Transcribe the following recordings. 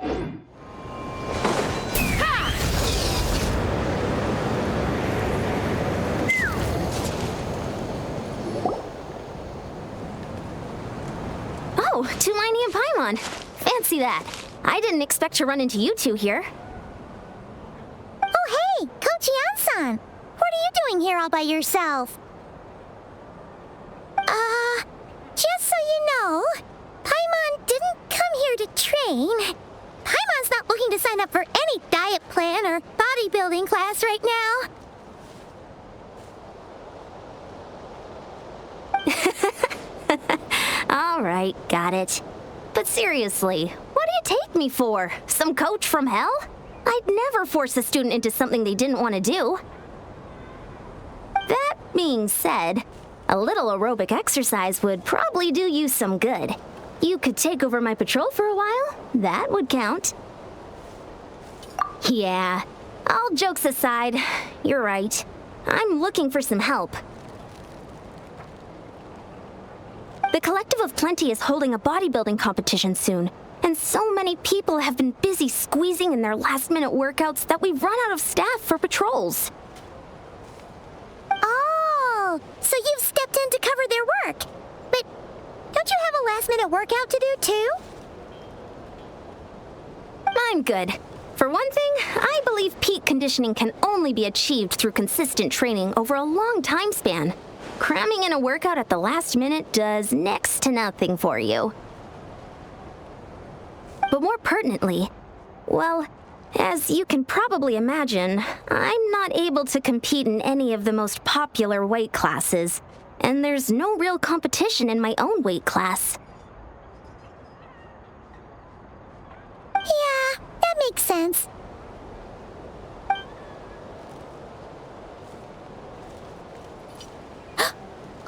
Oh, Tulini and Paimon. Fancy that. I didn't expect to run into you two here. Oh, hey, Kochi-san. What are you doing here all by yourself? Just so you know, Paimon didn't come here to train. Paimon's not looking to sign up for any diet plan or bodybuilding class right now. All right, got it. But seriously, what do you take me for? Some coach from hell? I'd never force a student into something they didn't want to do. That being said, a little aerobic exercise would probably do you some good. You could take over my patrol for a while. That would count. Yeah, all jokes aside, you're right. I'm looking for some help. The Collective of Plenty is holding a bodybuilding competition soon, and so many people have been busy squeezing in their last-minute workouts that we've run out of staff for patrols. Oh, so you've stepped in to cover their work. But don't you have a last-minute workout to do, too? I'm good. For one thing, I believe peak conditioning can only be achieved through consistent training over a long time span. Cramming in a workout at the last minute does next to nothing for you. But more pertinently, well, as you can probably imagine, I'm not able to compete in any of the most popular weight classes, and there's no real competition in my own weight class. Yeah, that makes sense.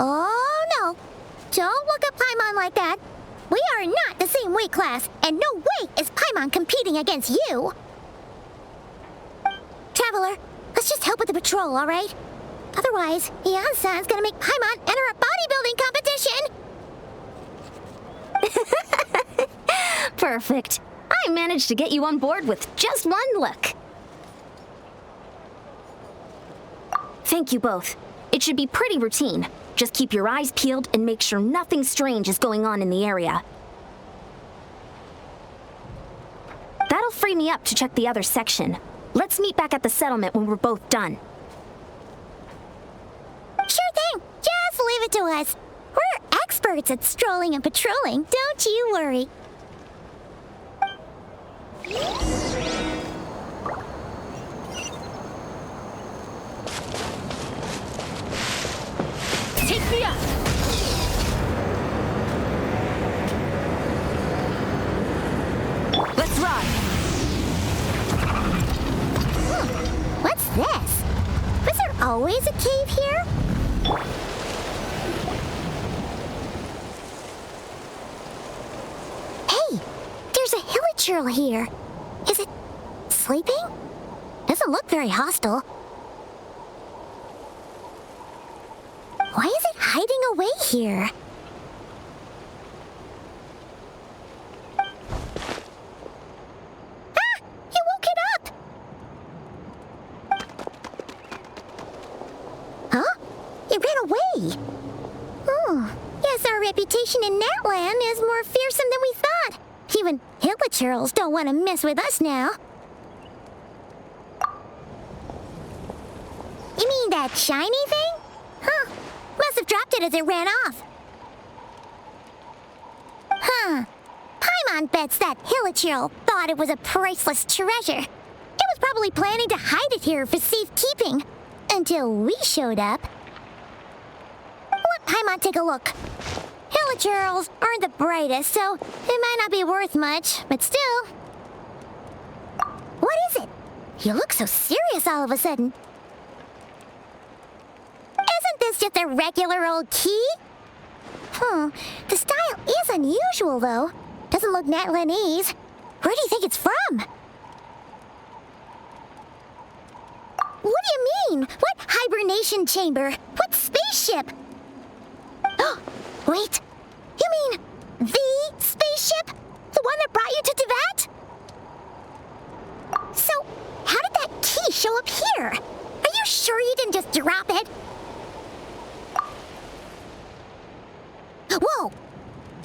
Oh no! Don't look at Paimon like that. We are not the same weight class, and no way is Paimon competing against you! Traveler, let's just help with the patrol, alright? Otherwise, Yan-san's gonna make Paimon enter a bodybuilding competition! Perfect. I managed to get you on board with just one look. Thank you both. It should be pretty routine. Just keep your eyes peeled and make sure nothing strange is going on in the area. That'll free me up to check the other section. Let's meet back at the settlement when we're both done. Sure thing. Just leave it to us. We're experts at strolling and patrolling, don't you worry. Take me up! Let's ride! What's this? Was there always a cave here? Hey, there's a hilichurl here. Is it sleeping? Doesn't look very hostile. Why is it hiding away here? Ah! You woke it up! Huh? It ran away! Oh, yes, our reputation in Natlan is more fearsome than we thought. Even hilichurls don't want to mess with us now. You mean that shiny thing? Huh. Must have dropped it as it ran off. Huh. Paimon bets that hilichurl thought it was a priceless treasure. It was probably planning to hide it here for safekeeping. Until we showed up. Let Paimon take a look. Hilichurls aren't the brightest, so it might not be worth much, but still. What is it? You look so serious all of a sudden. Isn't this just a regular old key? The style is unusual, though. Doesn't look Natlanese. Where do you think it's from? What do you mean? What hibernation chamber? What spaceship? Oh, wait. You mean the spaceship? The one that brought you to Teyvat? drop it. Whoa!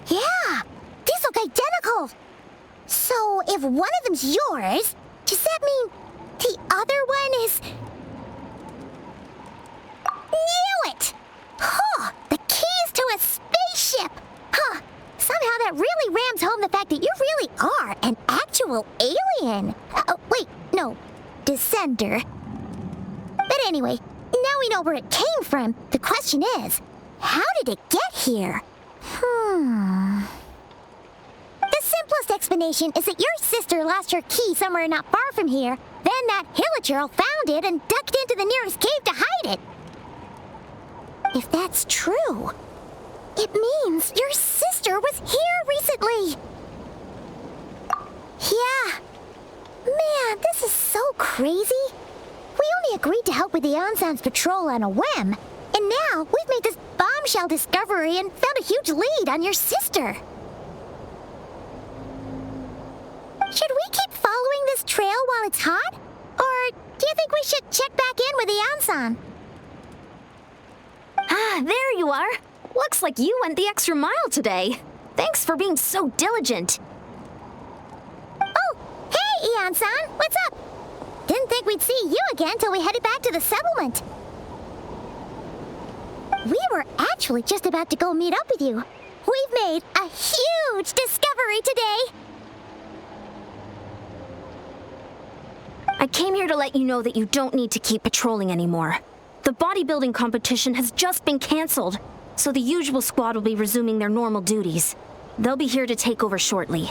Yeah, these look identical. So if one of them's yours, does that mean the other one is... Knew it! Huh, the keys to a spaceship! Huh, somehow that really rams home the fact that you really are an actual alien. Wait, no, descender. But anyway, now we know where it came from. The question is, how did it get here? The simplest explanation is that your sister lost her key somewhere not far from here. Then that hilichurl found it and ducked into the nearest cave to hide it. If that's true, it means your sister was here recently. Yeah. Man, this is so crazy. We only agreed to help with the Ansan's patrol on a whim. And now we've made this bombshell discovery and found a huge lead on your sister. Should we keep following this trail while it's hot? Or do you think we should check back in with the Ansan? Ah, there you are. Looks like you went the extra mile today. Thanks for being so diligent. Oh, hey, Ian-san, what's up? Didn't think we'd see you again till we headed back to the settlement. We were actually just about to go meet up with you. We've made a huge discovery today. I came here to let you know that you don't need to keep patrolling anymore. The bodybuilding competition has just been canceled, so the usual squad will be resuming their normal duties. They'll be here to take over shortly.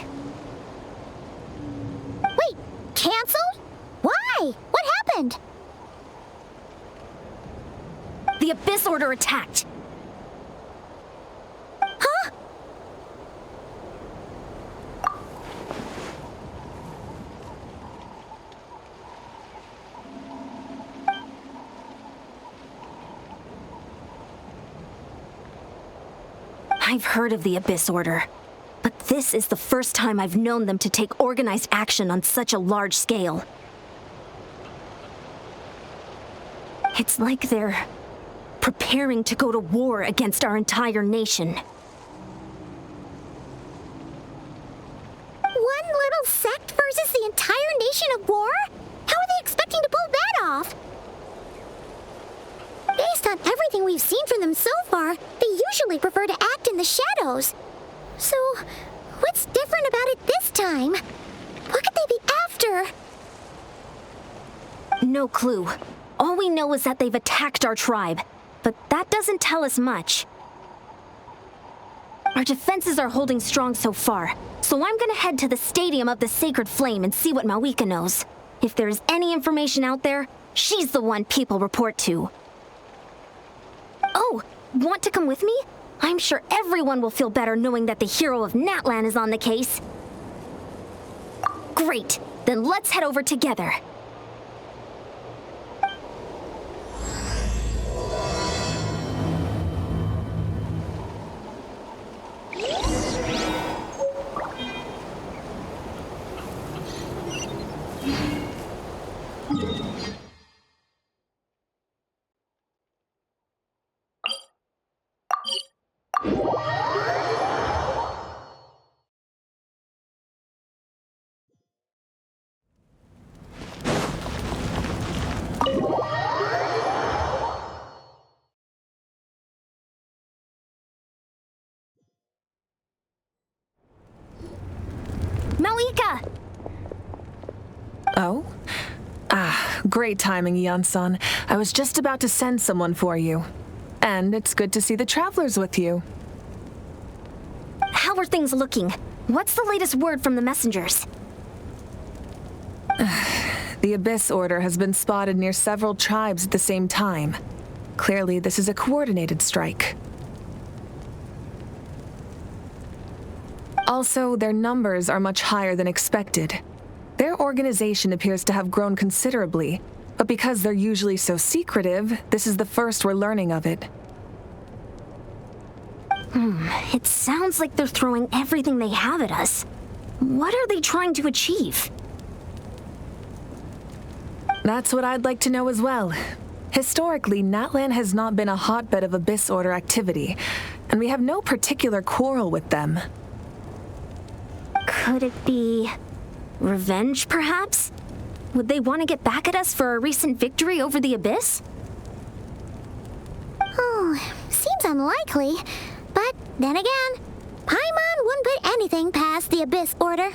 Wait, canceled? Why? What happened? The Abyss Order attacked. Huh? I've heard of the Abyss Order, but this is the first time I've known them to take organized action on such a large scale. It's like they're preparing to go to war against our entire nation. One little sect versus the entire nation at war? How are they expecting to pull that off? Based on everything we've seen from them so far, they usually prefer to act in the shadows. So, what's different about it this time? What could they be after? No clue. All we know is that they've attacked our tribe, but that doesn't tell us much. Our defenses are holding strong so far, so I'm gonna head to the Stadium of the Sacred Flame and see what Mavuika knows. If there's any information out there, she's the one people report to. Oh, want to come with me? I'm sure everyone will feel better knowing that the hero of Natlan is on the case. Great, then let's head over together. Mavuika! Oh? Great timing, Ian-san. I was just about to send someone for you. And it's good to see the travelers with you. How are things looking? What's the latest word from the messengers? The Abyss Order has been spotted near several tribes at the same time. Clearly, this is a coordinated strike. Also, their numbers are much higher than expected. Their organization appears to have grown considerably, but because they're usually so secretive, this is the first we're learning of it. It sounds like they're throwing everything they have at us. What are they trying to achieve? That's what I'd like to know as well. Historically, Natlan has not been a hotbed of Abyss Order activity, and we have no particular quarrel with them. Could it be revenge, perhaps? Would they want to get back at us for our recent victory over the Abyss? Oh, seems unlikely. But then again, Paimon wouldn't put anything past the Abyss Order.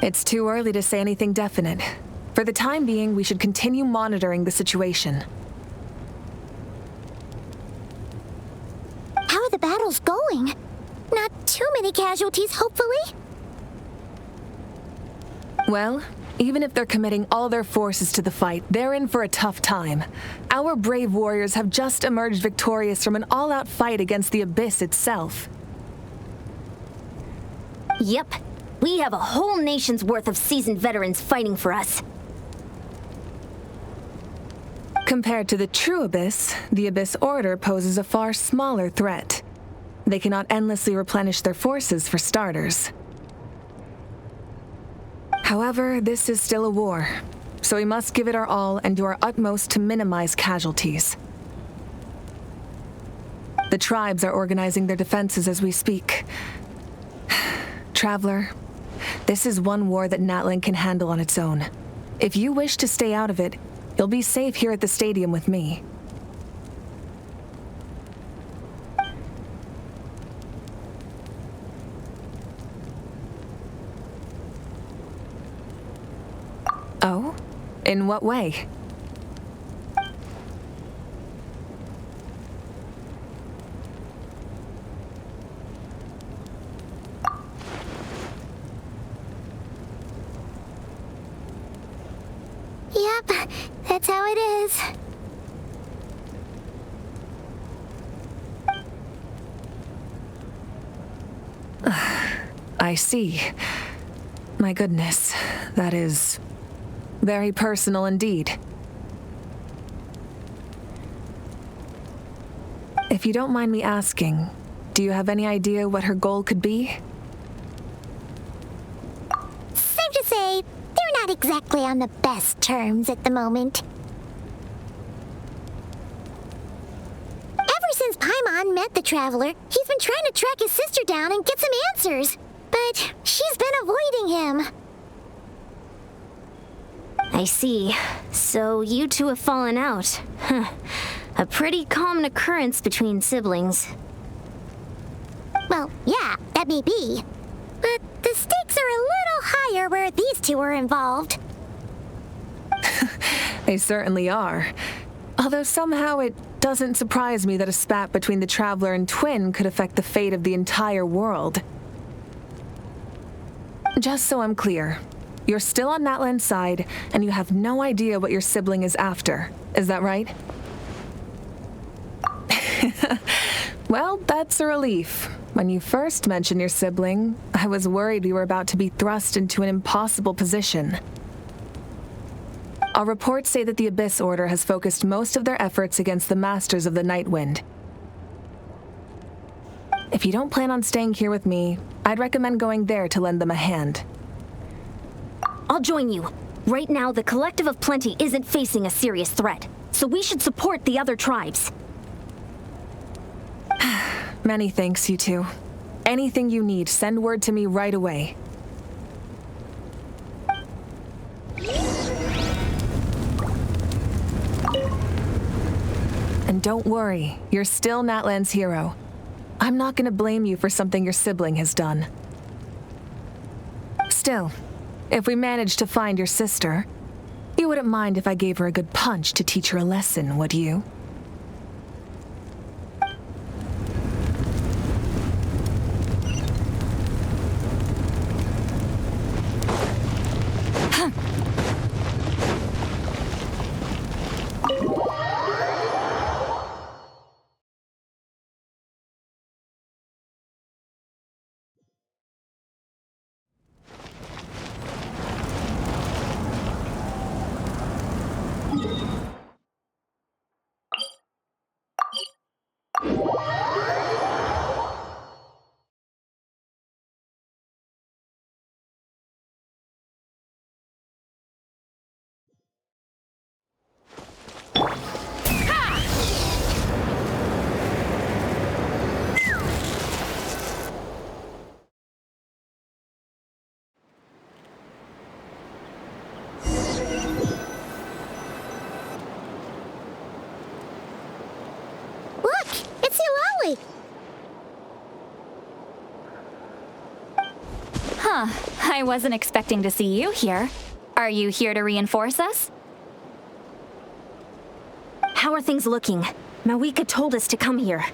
It's too early to say anything definite. For the time being, we should continue monitoring the situation. How are the battles going? Not too many casualties, hopefully? Well, even if they're committing all their forces to the fight, they're in for a tough time. Our brave warriors have just emerged victorious from an all-out fight against the Abyss itself. Yep. We have a whole nation's worth of seasoned veterans fighting for us. Compared to the true Abyss, the Abyss Order poses a far smaller threat. They cannot endlessly replenish their forces, for starters. However, this is still a war, so we must give it our all and do our utmost to minimize casualties. The tribes are organizing their defenses as we speak. Traveler, this is one war that Natlan can handle on its own. If you wish to stay out of it, you'll be safe here at the stadium with me. Oh? In what way? Yep, that's how it is. I see. My goodness, that is very personal indeed. If you don't mind me asking, do you have any idea what her goal could be? Safe to say, they're not exactly on the best terms at the moment. Ever since Paimon met the Traveler, he's been trying to track his sister down and get some answers. But she's been avoiding him. I see. So you two have fallen out. Huh. A pretty common occurrence between siblings. Well, yeah, that may be. But the stakes are a little higher where these two are involved. They certainly are. Although somehow it doesn't surprise me that a spat between the Traveler and Twin could affect the fate of the entire world. Just so I'm clear, you're still on Natlan's side, and you have no idea what your sibling is after. Is that right? Well, that's a relief. When you first mentioned your sibling, I was worried we were about to be thrust into an impossible position. Our reports say that the Abyss Order has focused most of their efforts against the Masters of the Nightwind. If you don't plan on staying here with me, I'd recommend going there to lend them a hand. I'll join you. Right now, the Collective of Plenty isn't facing a serious threat, so we should support the other tribes. Many thanks, you two. Anything you need, send word to me right away. And don't worry, you're still Natlan's hero. I'm not gonna blame you for something your sibling has done. Still, if we manage to find your sister, you wouldn't mind if I gave her a good punch to teach her a lesson, would you? Huh, I wasn't expecting to see you here. Are you here to reinforce us? How are things looking? Mavuika told us to come here.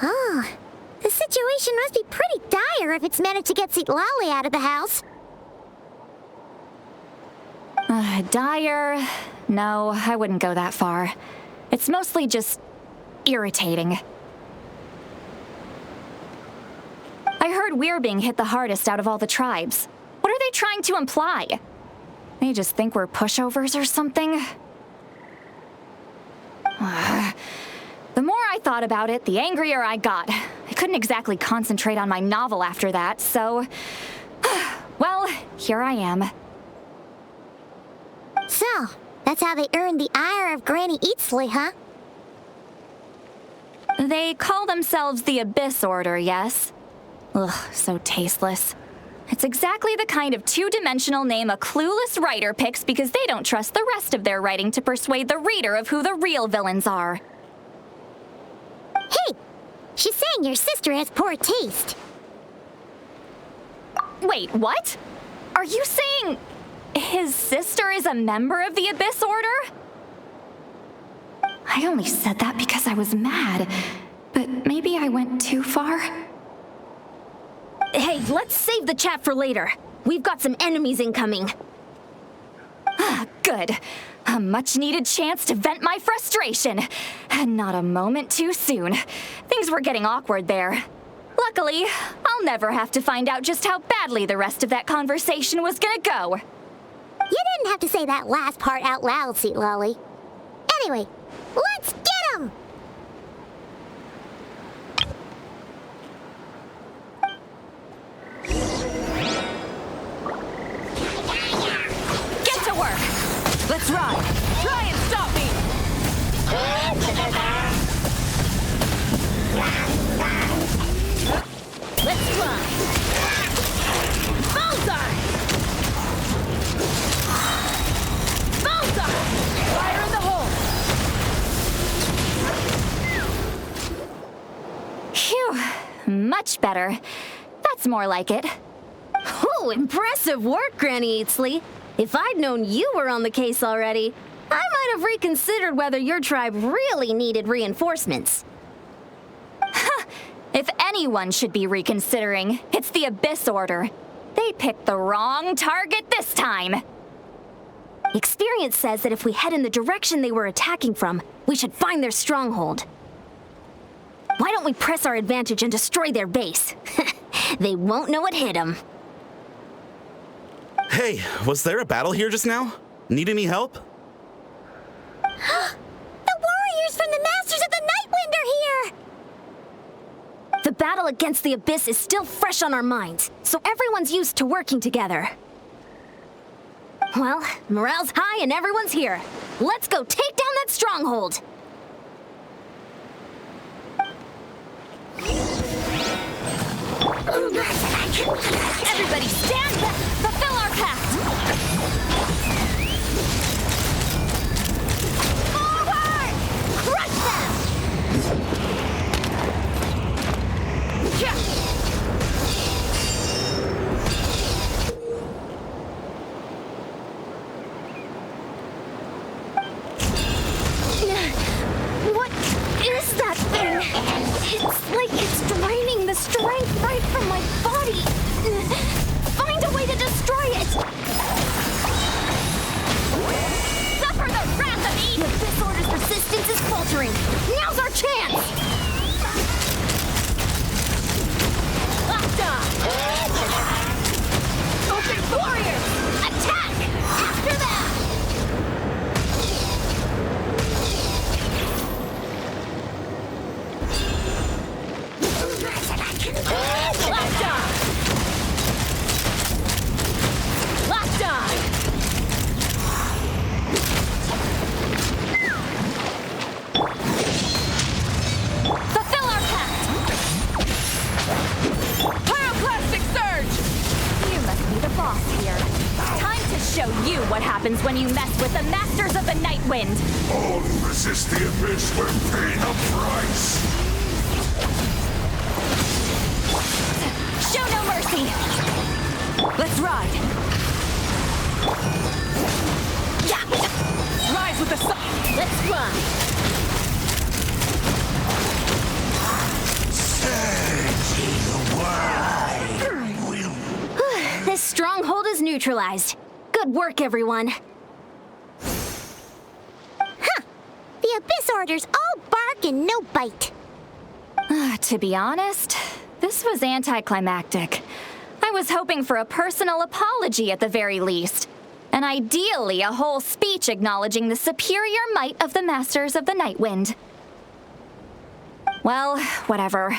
Oh, the situation must be pretty dire if it's managed to get Lolly out of the house. Dire? No, I wouldn't go that far. It's mostly just irritating. I heard we're being hit the hardest out of all the tribes. What are they trying to imply? They just think we're pushovers or something? The more I thought about it, the angrier I got. I couldn't exactly concentrate on my novel after that, so... well, here I am. So, that's how they earned the ire of Granny Eatsley, huh? They call themselves the Abyss Order, yes? Ugh, so tasteless. It's exactly the kind of two-dimensional name a clueless writer picks because they don't trust the rest of their writing to persuade the reader of who the real villains are. Hey! She's saying your sister has poor taste. Wait, what? Are you saying his sister is a member of the Abyss Order? I only said that because I was mad, but maybe I went too far. Hey, let's save the chat for later. We've got some enemies incoming. Good. A much-needed chance to vent my frustration. Not a moment too soon. Things were getting awkward there. Luckily, I'll never have to find out just how badly the rest of that conversation was gonna go. You didn't have to say that last part out loud, Sweet Lolly. Anyway, let's get 'em! Get to work! Let's ride! Try and stop me! Let's fly! Bullseye! Bullseye! Fire in the hole! Phew, much better. That's more like it. Oh, impressive work, Granny Eatsley. If I'd known you were on the case already, I might have reconsidered whether your tribe really needed reinforcements. If anyone should be reconsidering, it's the Abyss Order. They picked the wrong target this time. Experience says that if we head in the direction they were attacking from, we should find their stronghold. Why don't we press our advantage and destroy their base? They won't know what hit them. Hey, was there a battle here just now? Need any help? The warriors from the Masters of the Nightwind are here! The battle against the Abyss is still fresh on our minds, so everyone's used to working together. Well, morale's high and everyone's here. Let's go take down that stronghold! Everybody stand back! Fulfill our pact! Forward! Crush them! What is that thing? It's like it's draining the strength right from my body. Find a way to destroy it! Suffer the wrath of The Eden! Abyss Order's resistance is faltering. Now's our chance! Locked on! Open warriors! Attack! After that! Locked on! Locked on! Fulfill our pact! Pyroclastic surge! You must be the boss here. Time to show you what happens when you mess with the Masters of the Nightwind! All who resist the Abyss will pay the price! Let's ride! Yeah! Rise with the sun! Let's ride! This stronghold is neutralized. Good work, everyone. Huh! The Abyss Order's all bark and no bite. To be honest, this was anticlimactic. I was hoping for a personal apology at the very least. And ideally, a whole speech acknowledging the superior might of the Masters of the Nightwind. Well, whatever.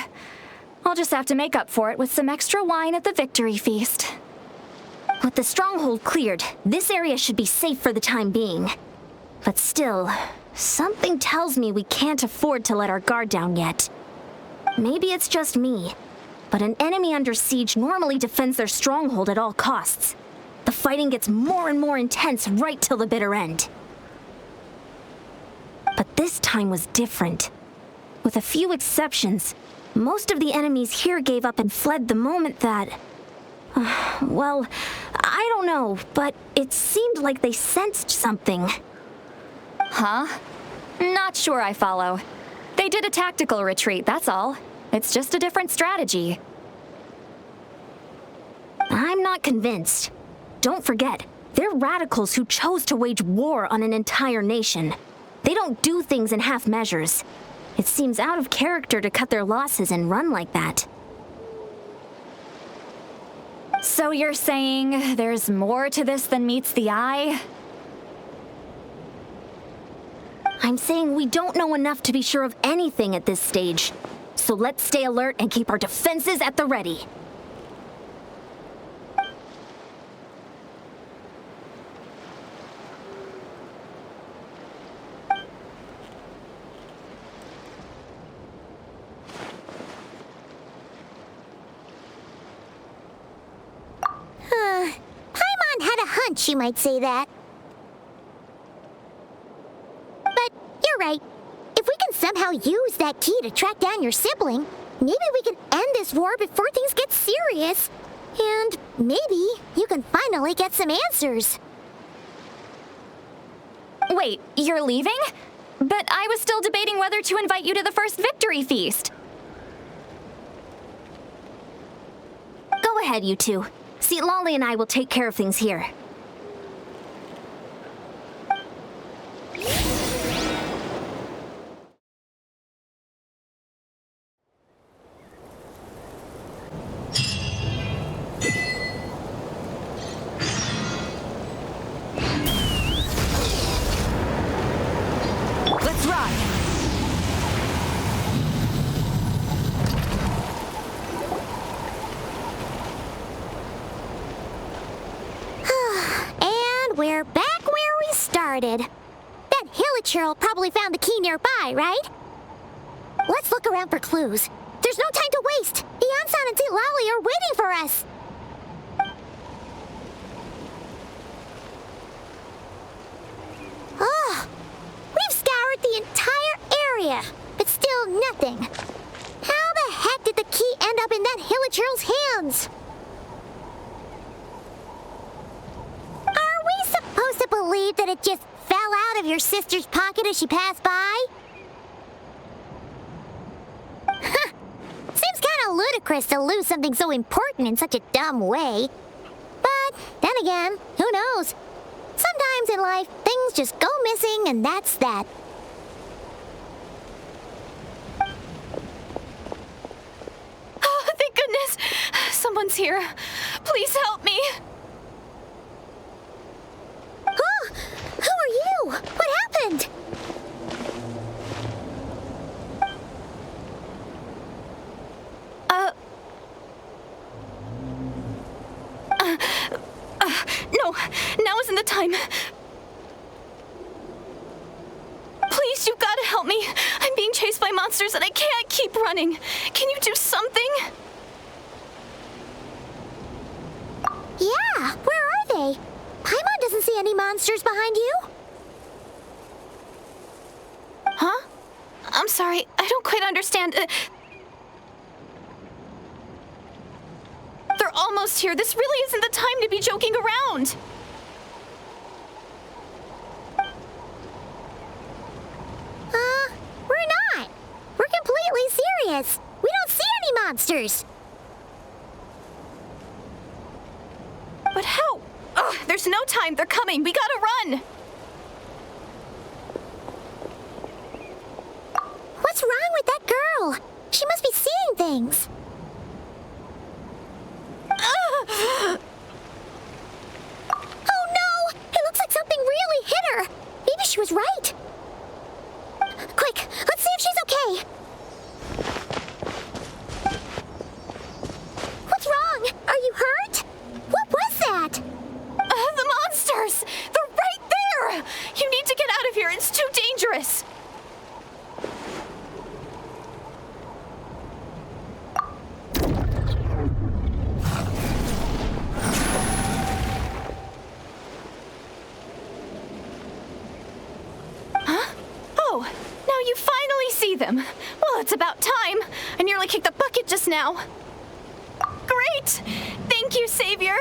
I'll just have to make up for it with some extra wine at the victory feast. With the stronghold cleared, this area should be safe for the time being. But still, something tells me we can't afford to let our guard down yet. Maybe it's just me, but an enemy under siege normally defends their stronghold at all costs. The fighting gets more and more intense right till the bitter end. But this time was different. With a few exceptions, most of the enemies here gave up and fled the moment that... well, I don't know, but it seemed like they sensed something. Huh? Not sure I follow. They did a tactical retreat, that's all. It's just a different strategy. I'm not convinced. Don't forget, they're radicals who chose to wage war on an entire nation. They don't do things in half measures. It seems out of character to cut their losses and run like that. So you're saying there's more to this than meets the eye? I'm saying we don't know enough to be sure of anything at this stage. So let's stay alert and keep our defenses at the ready. Paimon had a hunch you might say that. But you're right. If we can somehow use that key to track down your sibling, maybe we can end this war before things get serious. And maybe you can finally get some answers. Wait, you're leaving? But I was still debating whether to invite you to the first victory feast. Go ahead, you two. See, Lolly and I will take care of things here. Let's ride! And we're back where we started. That Hilichurl probably found the key nearby, right? Let's look around for clues. There's no time to waste. The Ansan and Lolly are waiting for us. Oh, we've scoured the entire area, but still nothing. How the heck did the key end up in that Hilichurl's hands? Are we supposed to believe that it just fell out of your sister's pocket as she passed by? Seems kind of ludicrous to lose something so important in such a dumb way. But then again, who knows? Sometimes in life, things just go missing and that's that. Oh, thank goodness! Someone's here. Please help me. Oh, who are you? What happened? No, now isn't the time. Please, you've got to help me. I'm being chased by monsters and I can't keep running. Can you do something? Yeah, where are they? Paimon doesn't see any monsters behind you. Huh? I'm sorry, I don't quite understand. They're all almost here. This really isn't the time to be joking around. We're not. We're completely serious. We don't see any monsters. But how? Ugh, there's no time. They're coming. We gotta run. What's wrong with that girl? She must be seeing things. Oh no! It looks like something really hit her. Maybe she was right. Quick, let's see if she's okay. What's wrong? Are you hurt? What was that? The monsters! They're right there! You need to get out of here. It's too dangerous. You finally see them. Well, it's about time. I nearly kicked the bucket just now. Great! Thank you, Savior.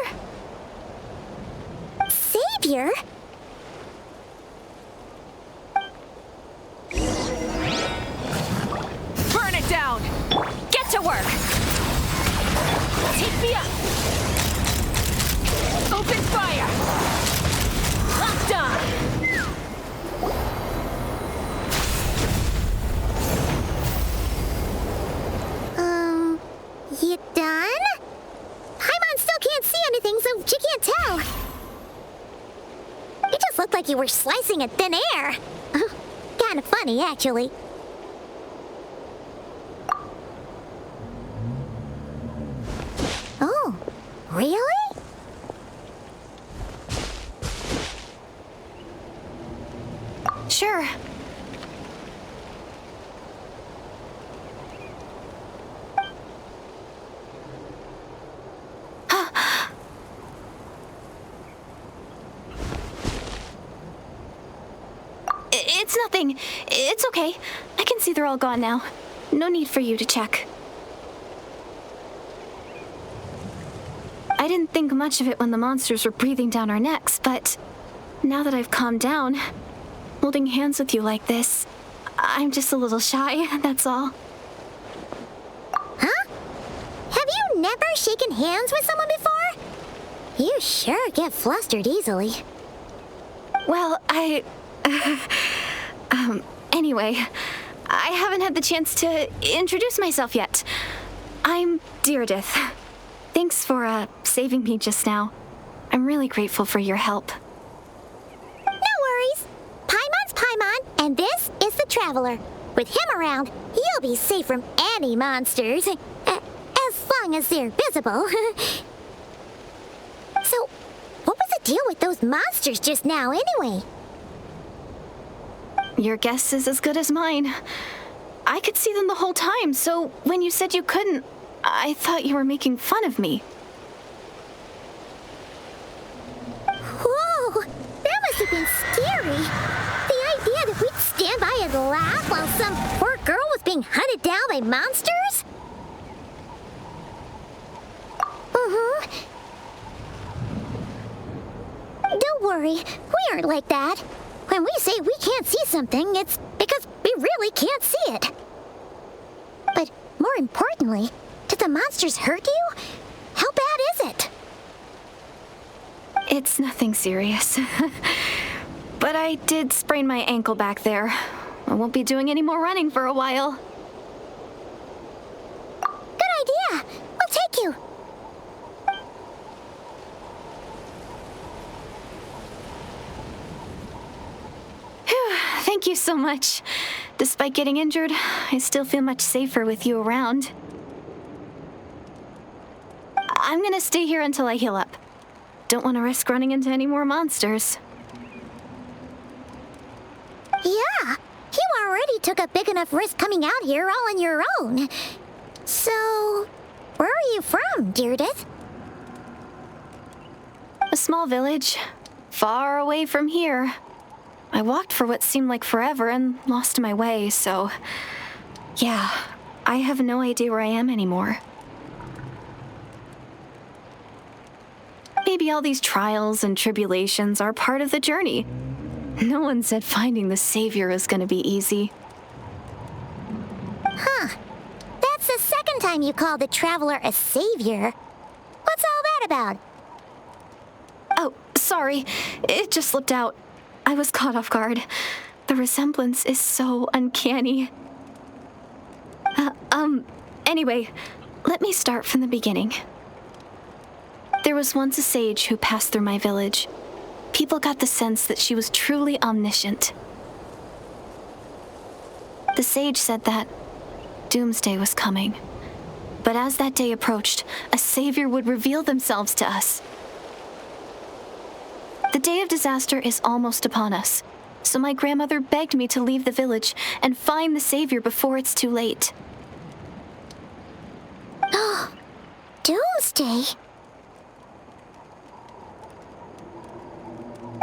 Savior? Burn it down! Get to work! Take me up! Open fire! Done! You done? Paimon still can't see anything, so she can't tell. It just looked like you were slicing at thin air. Kind of funny, actually. Oh, really? Sure. It's nothing. It's okay. I can see they're all gone now. No need for you to check. I didn't think much of it when the monsters were breathing down our necks, but now that I've calmed down, holding hands with you like this, I'm just a little shy, that's all. Huh? Have you never shaken hands with someone before? You sure get flustered easily. Well, anyway, I haven't had the chance to introduce myself yet. I'm Direidyth. Thanks for, saving me just now. I'm really grateful for your help. No worries. Paimon's Paimon, and this is the Traveler. With him around, you'll be safe from any monsters. As long as they're visible. So, what was the deal with those monsters just now, anyway? Your guess is as good as mine. I could see them the whole time, so when you said you couldn't, I thought you were making fun of me. Whoa! That must have been scary. The idea that we'd stand by and laugh while some poor girl was being hunted down by monsters? Don't worry, we aren't like that. When we say we can't see something, it's because we really can't see it. But more importantly, did the monsters hurt you? How bad is it? It's nothing serious. But I did sprain my ankle back there. I won't be doing any more running for a while. Good idea. We'll take you. Thank you so much. Despite getting injured, I still feel much safer with you around. I'm gonna stay here until I heal up. Don't want to risk running into any more monsters. Yeah, you already took a big enough risk coming out here all on your own. So, where are you from, Direidyth? A small village, far away from here. I walked for what seemed like forever and lost my way, so... yeah, I have no idea where I am anymore. maybe all these trials and tribulations are part of the journey. No one said finding the Savior is gonna be easy. Huh. That's the second time you called the Traveler a savior. What's all that about? Oh, sorry. It just slipped out. I was caught off guard. The resemblance is so uncanny. Anyway, let me start from the beginning. There was once a sage who passed through my village. People got the sense that she was truly omniscient. The sage said that doomsday was coming. But as that day approached, a savior would reveal themselves to us. The day of disaster is almost upon us, so my grandmother begged me to leave the village and find the savior before it's too late. Doomsday?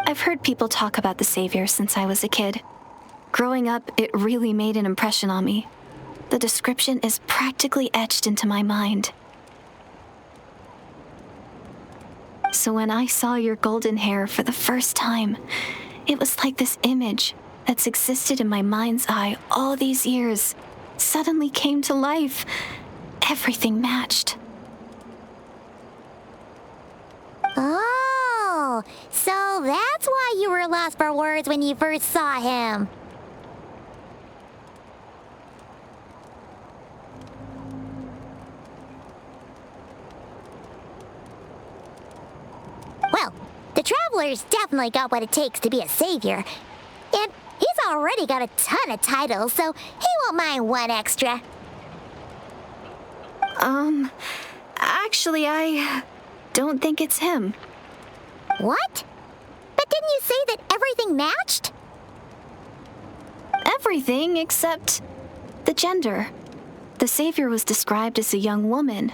I've heard people talk about the savior since I was a kid. Growing up, it really made an impression on me. The description is practically etched into my mind. So when I saw your golden hair for the first time, it was like this image that's existed in my mind's eye all these years suddenly came to life. Everything matched. Oh, so that's why you were lost for words when you first saw him. Well, the Traveler's definitely got what it takes to be a savior. And he's already got a ton of titles, so he won't mind one extra. Actually, I don't think it's him. What? But didn't you say that everything matched? Everything except the gender. The savior was described as a young woman.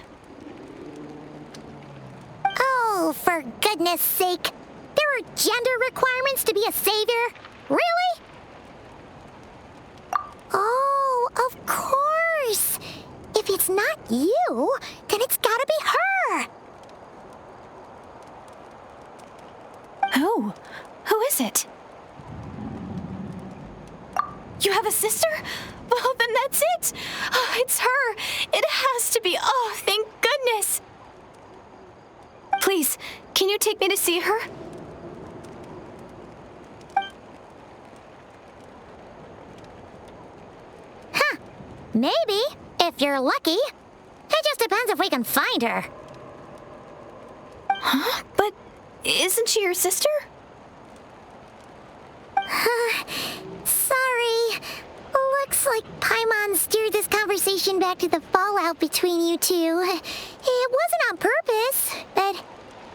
Oh, for goodness sake. There are gender requirements to be a savior? Really? Oh, of course. If it's not you, then it's gotta be her. Who is it? You have a sister? Well, then that's it. Oh, it's her. It has to be. Oh, thank goodness. Please, can you take me to see her? Huh. Maybe, if you're lucky. It just depends if we can find her. Huh? But isn't she your sister? Sorry. Looks like Paimon steered this conversation back to the fallout between you two. It wasn't on purpose, but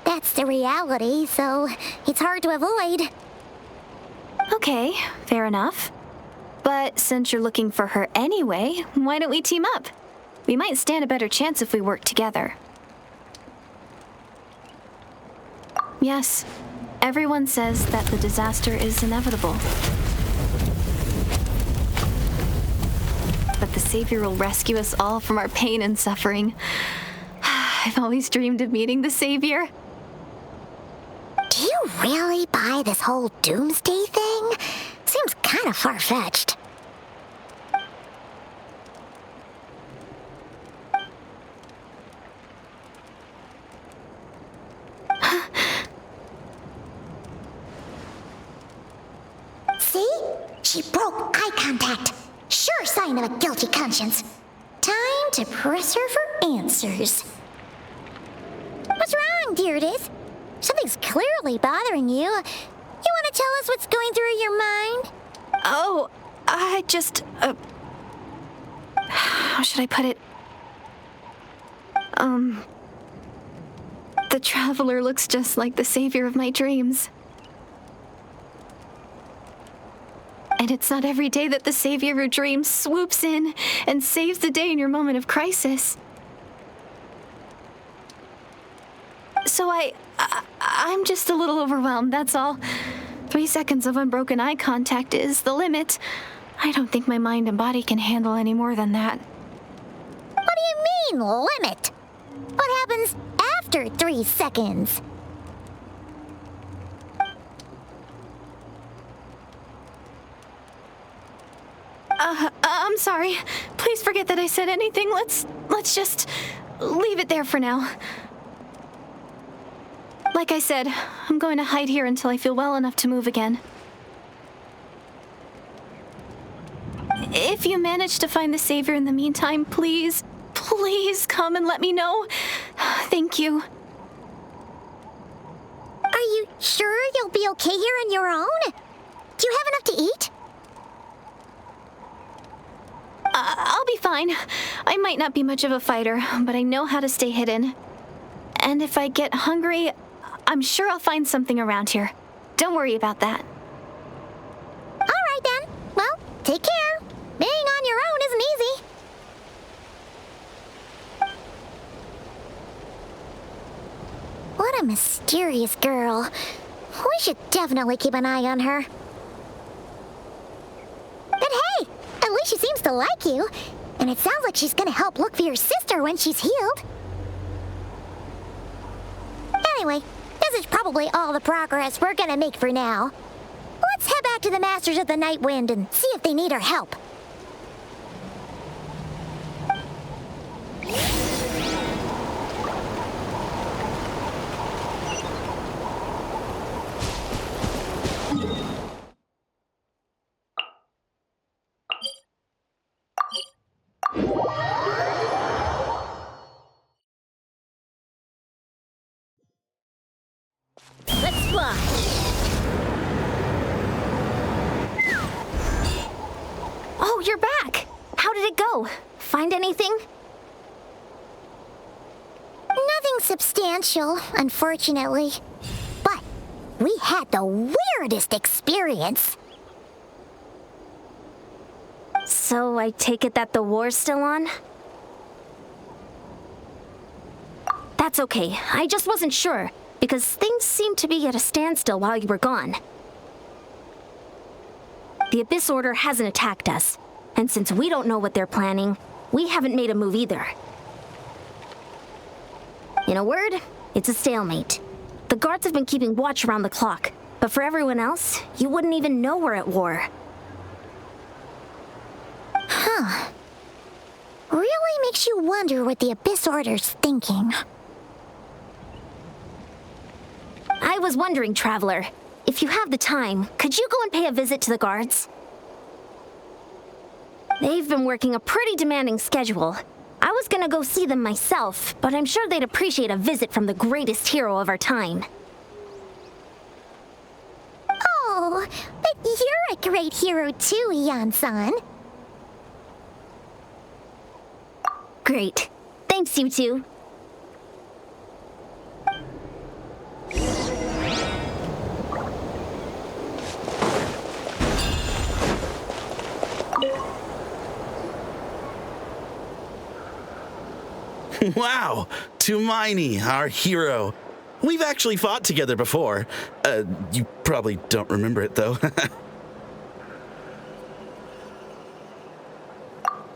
that's the reality, so it's hard to avoid. Okay, fair enough. But since you're looking for her anyway, why don't we team up? We might stand a better chance if we work together. Yes, everyone says that the disaster is inevitable. But the Savior will rescue us all from our pain and suffering. I've always dreamed of meeting the Savior. Do you really buy this whole doomsday thing? Seems kind of far-fetched. See? She broke eye contact. Sure sign of a guilty conscience. Time to press her for answers. What's wrong, Direidyth? Something's clearly bothering you. You want to tell us what's going through your mind? Oh, I just... how should I put it? The Traveler looks just like the Savior of my dreams. And it's not every day that the Savior of your dreams swoops in and saves the day in your moment of crisis. So I'm just a little overwhelmed, that's all. 3 seconds of unbroken eye contact is the limit. I don't think my mind and body can handle any more than that. What do you mean, limit? What happens after 3 seconds? I'm sorry. Please forget that I said anything. Let's just leave it there for now. Like I said, I'm going to hide here until I feel well enough to move again. If you manage to find the Savior in the meantime, please come and let me know. Thank you. Are you sure you'll be okay here on your own? Do you have enough to eat? I'll be fine. I might not be much of a fighter, but I know how to stay hidden. And if I get hungry, I'm sure I'll find something around here. Don't worry about that. All right then. Well, take care. Being on your own isn't easy. What a mysterious girl. We should definitely keep an eye on her. But hey, at least she seems to like you. And it sounds like she's gonna help look for your sister when she's healed. Anyway, this is probably all the progress we're gonna make for now. Let's head back to the Masters of the Night Wind and see if they need our help. Let's fly. Oh, you're back! How did it go? Find anything? Nothing substantial, unfortunately. But we had the weirdest experience. So I take it that the war's still on? That's okay. I just wasn't sure, because things seemed to be at a standstill while you were gone. The Abyss Order hasn't attacked us, and since we don't know what they're planning, we haven't made a move either. In a word, it's a stalemate. The guards have been keeping watch around the clock, but for everyone else, you wouldn't even know we're at war. Huh. Really makes you wonder what the Abyss Order's thinking. I was wondering, Traveler, if you have the time, could you go and pay a visit to the guards? They've been working a pretty demanding schedule. I was gonna go see them myself, but I'm sure they'd appreciate a visit from the greatest hero of our time. Oh, but you're a great hero too, Ian-san. Great. Thanks, you two. Wow, Tumaini, our hero. We've actually fought together before. You probably don't remember it, though.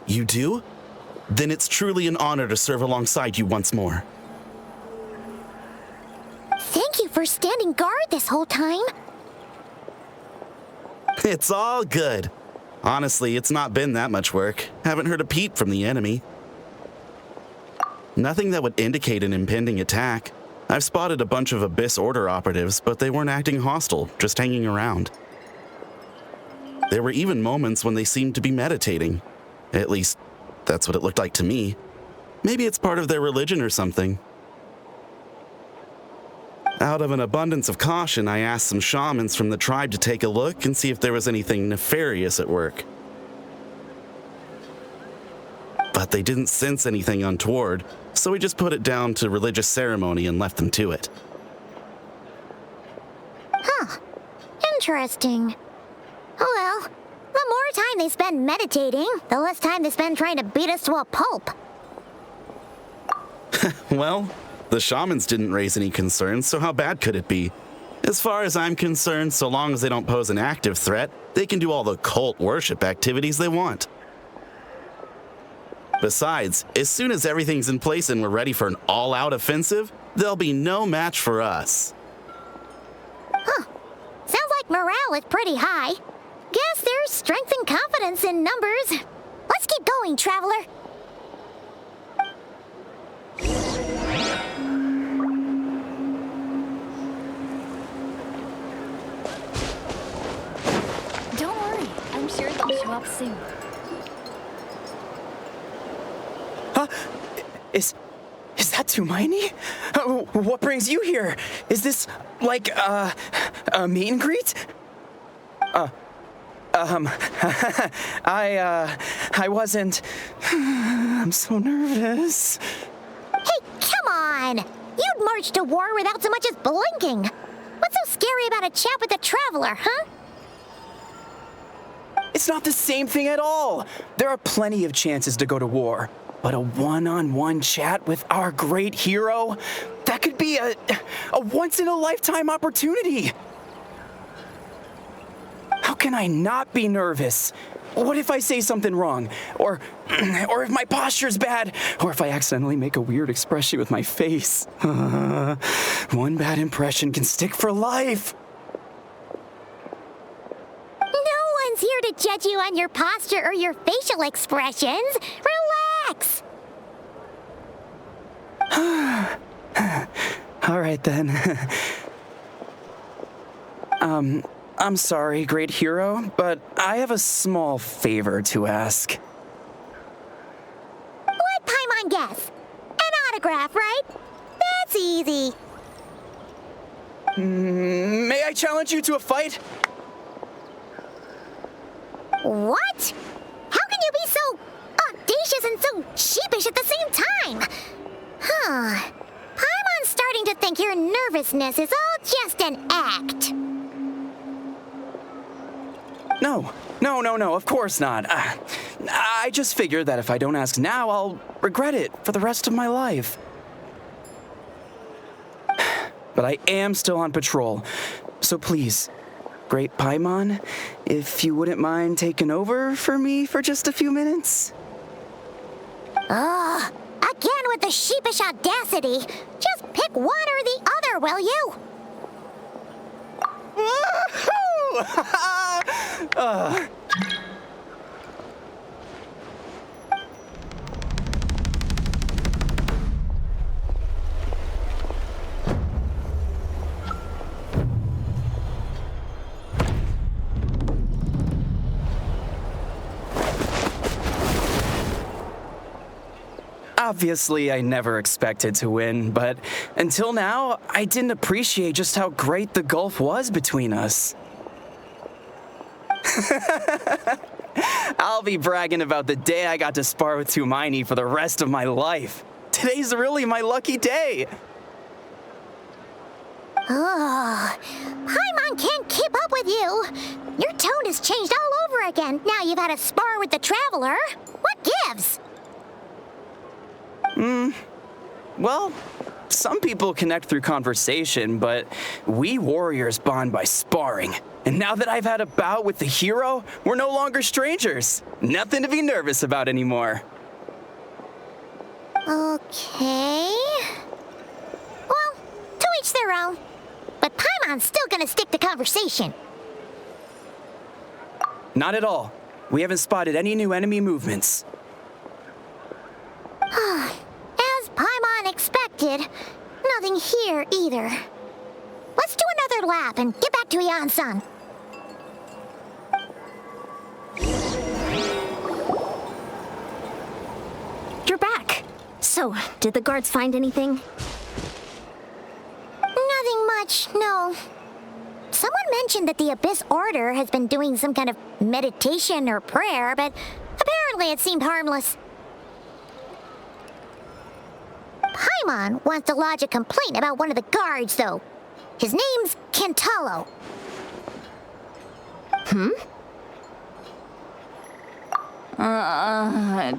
You do? Then it's truly an honor to serve alongside you once more. Thank you for standing guard this whole time. It's all good. Honestly, it's not been that much work. Haven't heard a peep from the enemy. Nothing that would indicate an impending attack. I've spotted a bunch of Abyss Order operatives, but they weren't acting hostile, just hanging around. There were even moments when they seemed to be meditating. At least, that's what it looked like to me. Maybe it's part of their religion or something. Out of an abundance of caution, I asked some shamans from the tribe to take a look and see if there was anything nefarious at work. But they didn't sense anything untoward, so we just put it down to religious ceremony and left them to it. Huh. Interesting. Oh well, the more time they spend meditating, the less time they spend trying to beat us to a pulp. Well, the shamans didn't raise any concerns, so how bad could it be? As far as I'm concerned, so long as they don't pose an active threat, they can do all the cult worship activities they want. Besides, as soon as everything's in place and we're ready for an all-out offensive, there'll be no match for us. Huh. Sounds like morale is pretty high. Guess There's strength and confidence in numbers. Let's keep going, traveler. Don't worry, I'm sure they'll show up soon. Huh? Is that Tumaini? What brings you here? Is this, like, a meet and greet? I wasn't... I'm so nervous. Hey, come on! You'd march to war without so much as blinking. What's so scary about a chat with a traveler, huh? It's not the same thing at all. There are plenty of chances to go to war. But a one-on-one chat with our great hero? That could be a once-in-a-lifetime opportunity. How can I not be nervous? What if I say something wrong? Or if my posture's bad? Or if I accidentally make a weird expression with my face? One bad impression can stick for life. No one's here to judge you on your posture or your facial expressions. Relax. All right, then. I'm sorry, great hero, but I have a small favor to ask. Let Paimon guess. An autograph, right? That's easy. May I challenge you to a fight? What? How can you be so audacious and so sheepish at the same time? Huh. Paimon's starting to think your nervousness is all just an act. No, of course not. I just figured that if I don't ask now, I'll regret it for the rest of my life. But I am still on patrol, so please, Great Paimon, if you wouldn't mind taking over for me for just a few minutes? Again with the sheepish audacity. Just pick one or the other, will you? Obviously, I never expected to win, but until now, I didn't appreciate just how great the gulf was between us. I'll be bragging about the day I got to spar with Tumaini for the rest of my life. Today's really my lucky day. Paimon can't keep up with you. Your tone has changed all over again. Now you've had a spar with the traveler. What gives? Well, some people connect through conversation, but we warriors bond by sparring. And now that I've had a bout with the hero, we're no longer strangers. Nothing to be nervous about anymore. Okay. Well, to each their own. But Paimon's still gonna stick to conversation. Not at all. We haven't spotted any new enemy movements. As Paimon expected, nothing here either. Let's do another lap and get back to Yan-san. You're back. So, did the guards find anything? Nothing much, no. Someone mentioned that the Abyss Order has been doing some kind of meditation or prayer, but apparently it seemed harmless. Paimon wants to lodge a complaint about one of the guards, though. His name's Kentalo.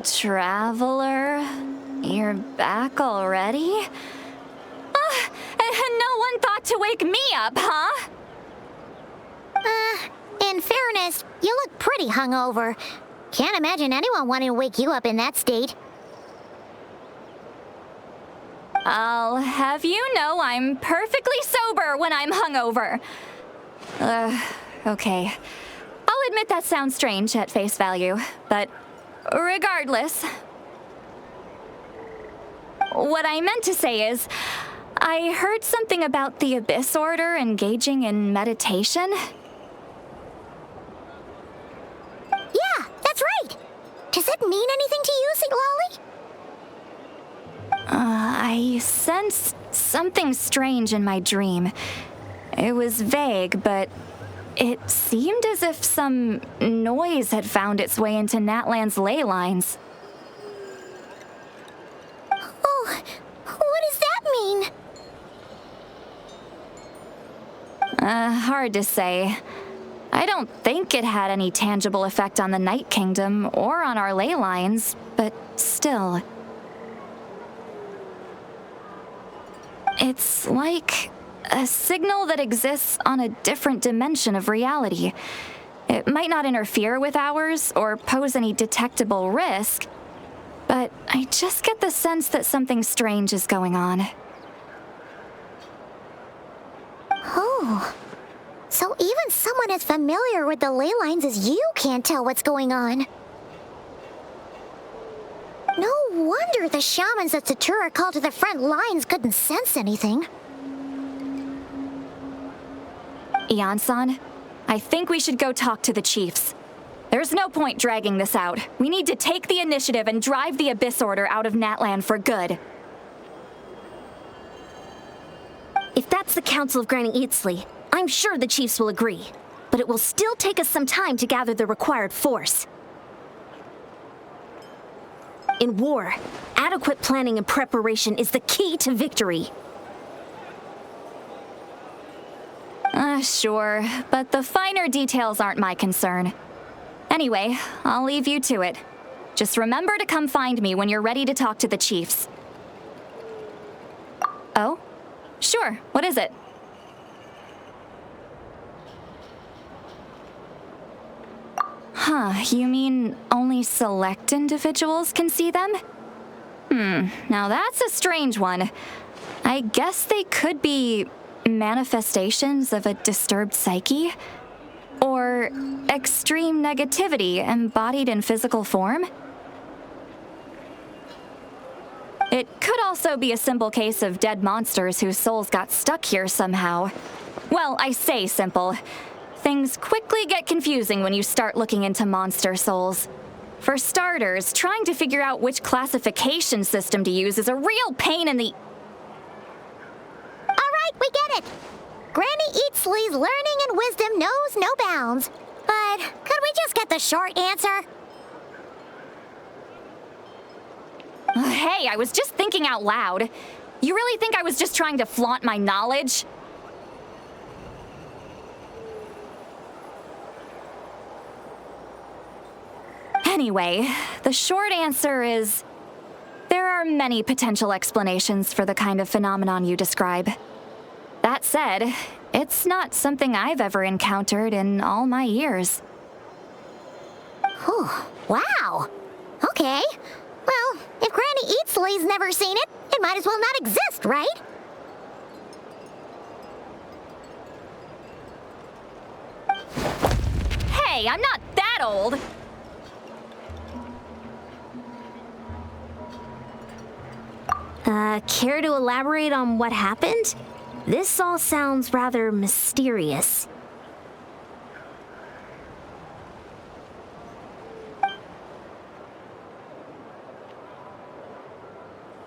Traveler? You're back already? And no one thought to wake me up, huh? In fairness, you look pretty hungover. Can't imagine anyone wanting to wake you up in that state. I'll have you know I'm perfectly sober when I'm hungover. Okay. I'll admit that sounds strange at face value, but regardless. What I meant to say is, I heard something about the Abyss Order engaging in meditation. Yeah, that's right. Does it mean anything to you, St. Lolly? I sensed something strange in my dream. It was vague, but it seemed as if some noise had found its way into Natlan's ley lines. Oh, what does that mean? Hard to say. I don't think it had any tangible effect on the Night Kingdom or on our ley lines, but still. It's like a signal that exists on a different dimension of reality. It might not interfere with ours or pose any detectable risk, but I just get the sense that something strange is going on. Oh, so even someone as familiar with the ley lines as you can't tell what's going on. No wonder the shamans that Satura called to the front lines couldn't sense anything. Ian-san, I think we should go talk to the chiefs. There's no point dragging this out. We need to take the initiative and drive the Abyss Order out of Natlan for good. If that's the Council of Granny Eatsley, I'm sure the chiefs will agree. But it will still take us some time to gather the required force. In war, adequate planning and preparation is the key to victory. Sure, but the finer details aren't my concern. Anyway, I'll leave you to it. Just remember to come find me when you're ready to talk to the chiefs. Oh? Sure, what is it? Huh, you mean only select individuals can see them? Now that's a strange one. I guess they could be manifestations of a disturbed psyche? Or extreme negativity embodied in physical form? It could also be a simple case of dead monsters whose souls got stuck here somehow. Well, I say simple. Things quickly get confusing when you start looking into monster souls. For starters, trying to figure out which classification system to use is a real pain in the... All right, we get it. Granny Eatsley's learning and wisdom knows no bounds. But could we just get the short answer? Hey, I was just thinking out loud. You really think I was just trying to flaunt my knowledge? Anyway, the short answer is there are many potential explanations for the kind of phenomenon you describe. That said, it's not something I've ever encountered in all my years. Whew, wow. Okay. Well, if Granny Eatsley's never seen it, it might as well not exist, right? Hey, I'm not that old! Care to elaborate on what happened? This all sounds rather mysterious.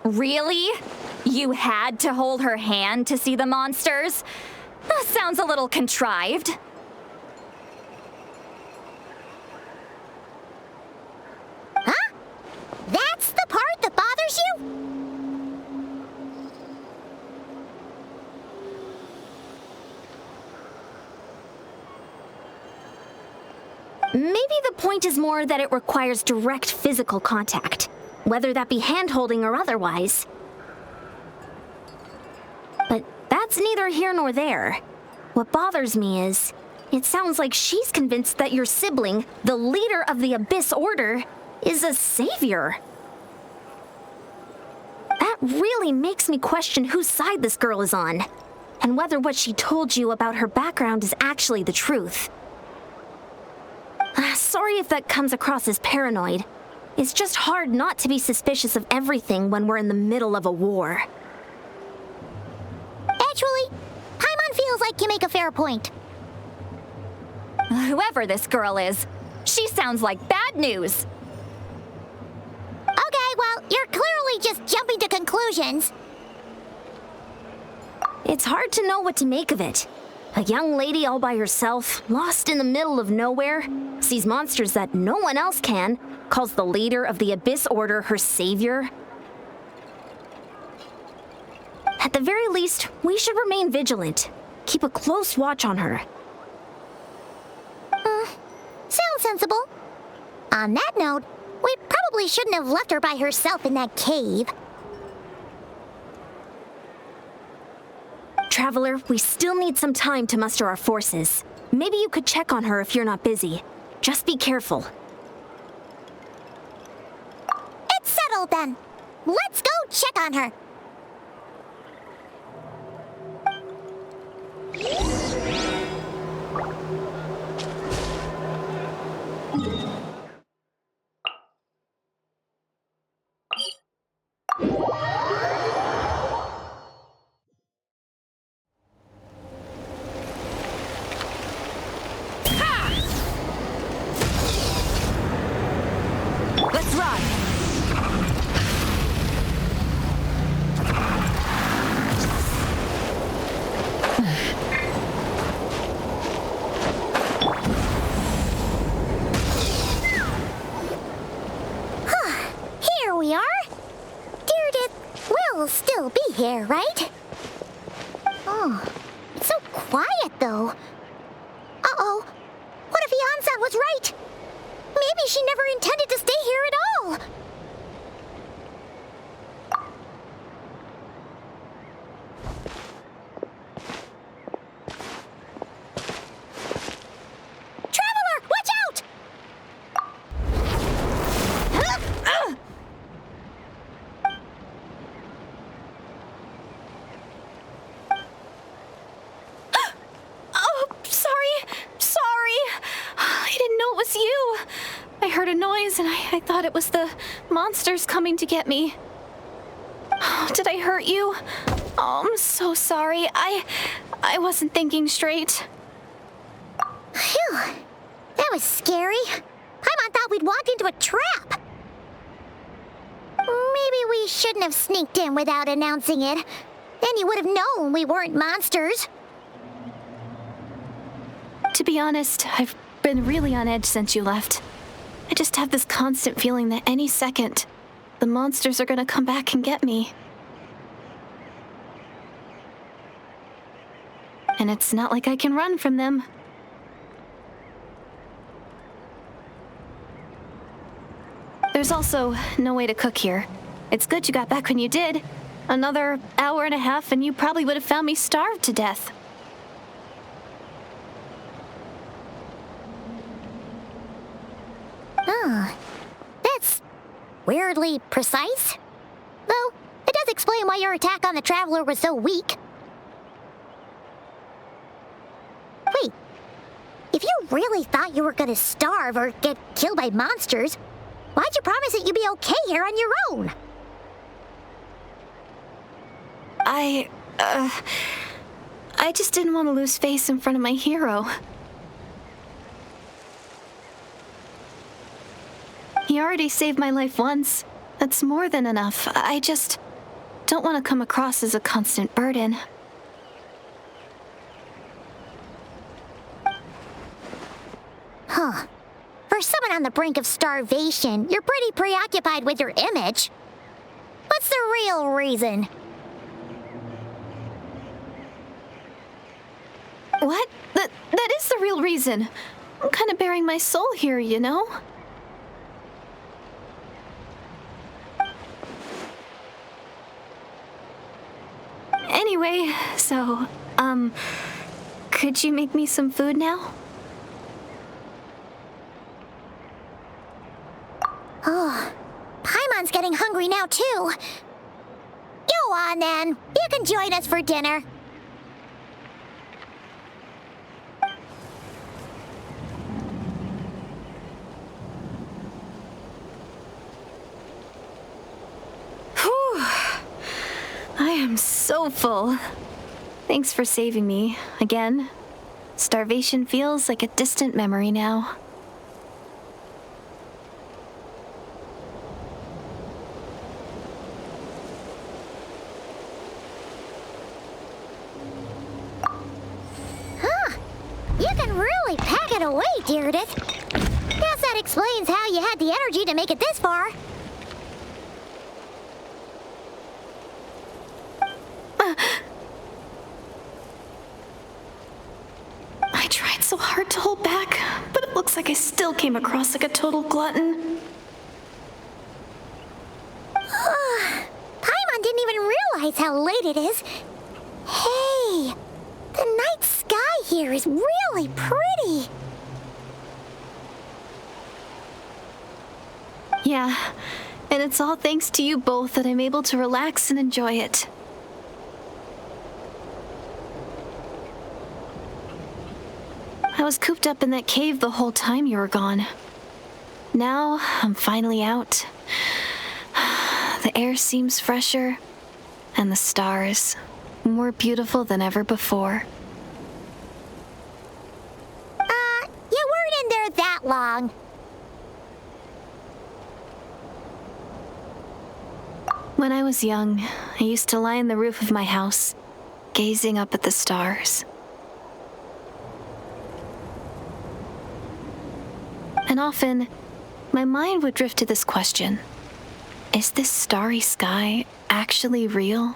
Really? You had to hold her hand to see the monsters? That sounds a little contrived. Huh? That's the part that bothers you? Maybe the point is more that it requires direct physical contact, whether that be hand-holding or otherwise. But that's neither here nor there. What bothers me is, it sounds like she's convinced that your sibling, the leader of the Abyss Order, is a savior. That really makes me question whose side this girl is on, and whether what she told you about her background is actually the truth. Sorry if that comes across as paranoid. It's just hard not to be suspicious of everything when we're in the middle of a war. Actually, Paimon feels like you make a fair point. Whoever this girl is, she sounds like bad news. Okay, well, you're clearly just jumping to conclusions. It's hard to know what to make of it. A young lady all by herself, lost in the middle of nowhere, sees monsters that no one else can, calls the leader of the Abyss Order her savior. At the very least, we should remain vigilant. Keep a close watch on her. Sounds sensible. On that note, we probably shouldn't have left her by herself in that cave. Traveler, we still need some time to muster our forces. Maybe you could check on her if you're not busy. Just be careful. It's settled then. Let's go check on her. Let's ride! Here we are. Direidyth will still be here, right? Oh, it's so quiet though. Uh-oh. What if Yansan was right? Maybe she never intended to stay here at all. Traveler, watch out! Oh, sorry. I didn't know it was you. I heard a noise and I thought it was the monsters coming to get me. Oh, did I hurt you? Oh, I'm so sorry. I wasn't thinking straight. Phew, that was scary. Paimon thought we'd walked into a trap. Maybe we shouldn't have sneaked in without announcing it. Then you would have known we weren't monsters. To be honest, I've been really on edge since you left. I just have this constant feeling that any second, the monsters are gonna come back and get me. And it's not like I can run from them. There's also no way to cook here. It's good you got back when you did. Another hour and a half and you probably would have found me starved to death. That's weirdly precise. Though, it does explain why your attack on the Traveler was so weak. Wait, if you really thought you were gonna starve or get killed by monsters, why'd you promise that you'd be okay here on your own? I just didn't want to lose face in front of my hero. He already saved my life once. That's more than enough. I just don't want to come across as a constant burden. Huh. For someone on the brink of starvation, you're pretty preoccupied with your image. What's the real reason? What? That is the real reason. I'm kind of bearing my soul here, you know? Anyway, so, could you make me some food now? Oh, Paimon's getting hungry now, too. Go on, then. You can join us for dinner. I'm so full. Thanks for saving me, again. Starvation feels like a distant memory now. You can really pack it away, Direidyth. Guess that explains how you had the energy to make it this far. I tried so hard to hold back, but it looks like I still came across like a total glutton. Paimon didn't even realize how late it is. Hey, the night sky here is really pretty. Yeah, and it's all thanks to you both that I'm able to relax and enjoy it. I was cooped up in that cave the whole time you were gone. Now, I'm finally out. The air seems fresher, and the stars more beautiful than ever before. You weren't in there that long. When I was young, I used to lie on the roof of my house, gazing up at the stars. And often, my mind would drift to this question. Is this starry sky actually real?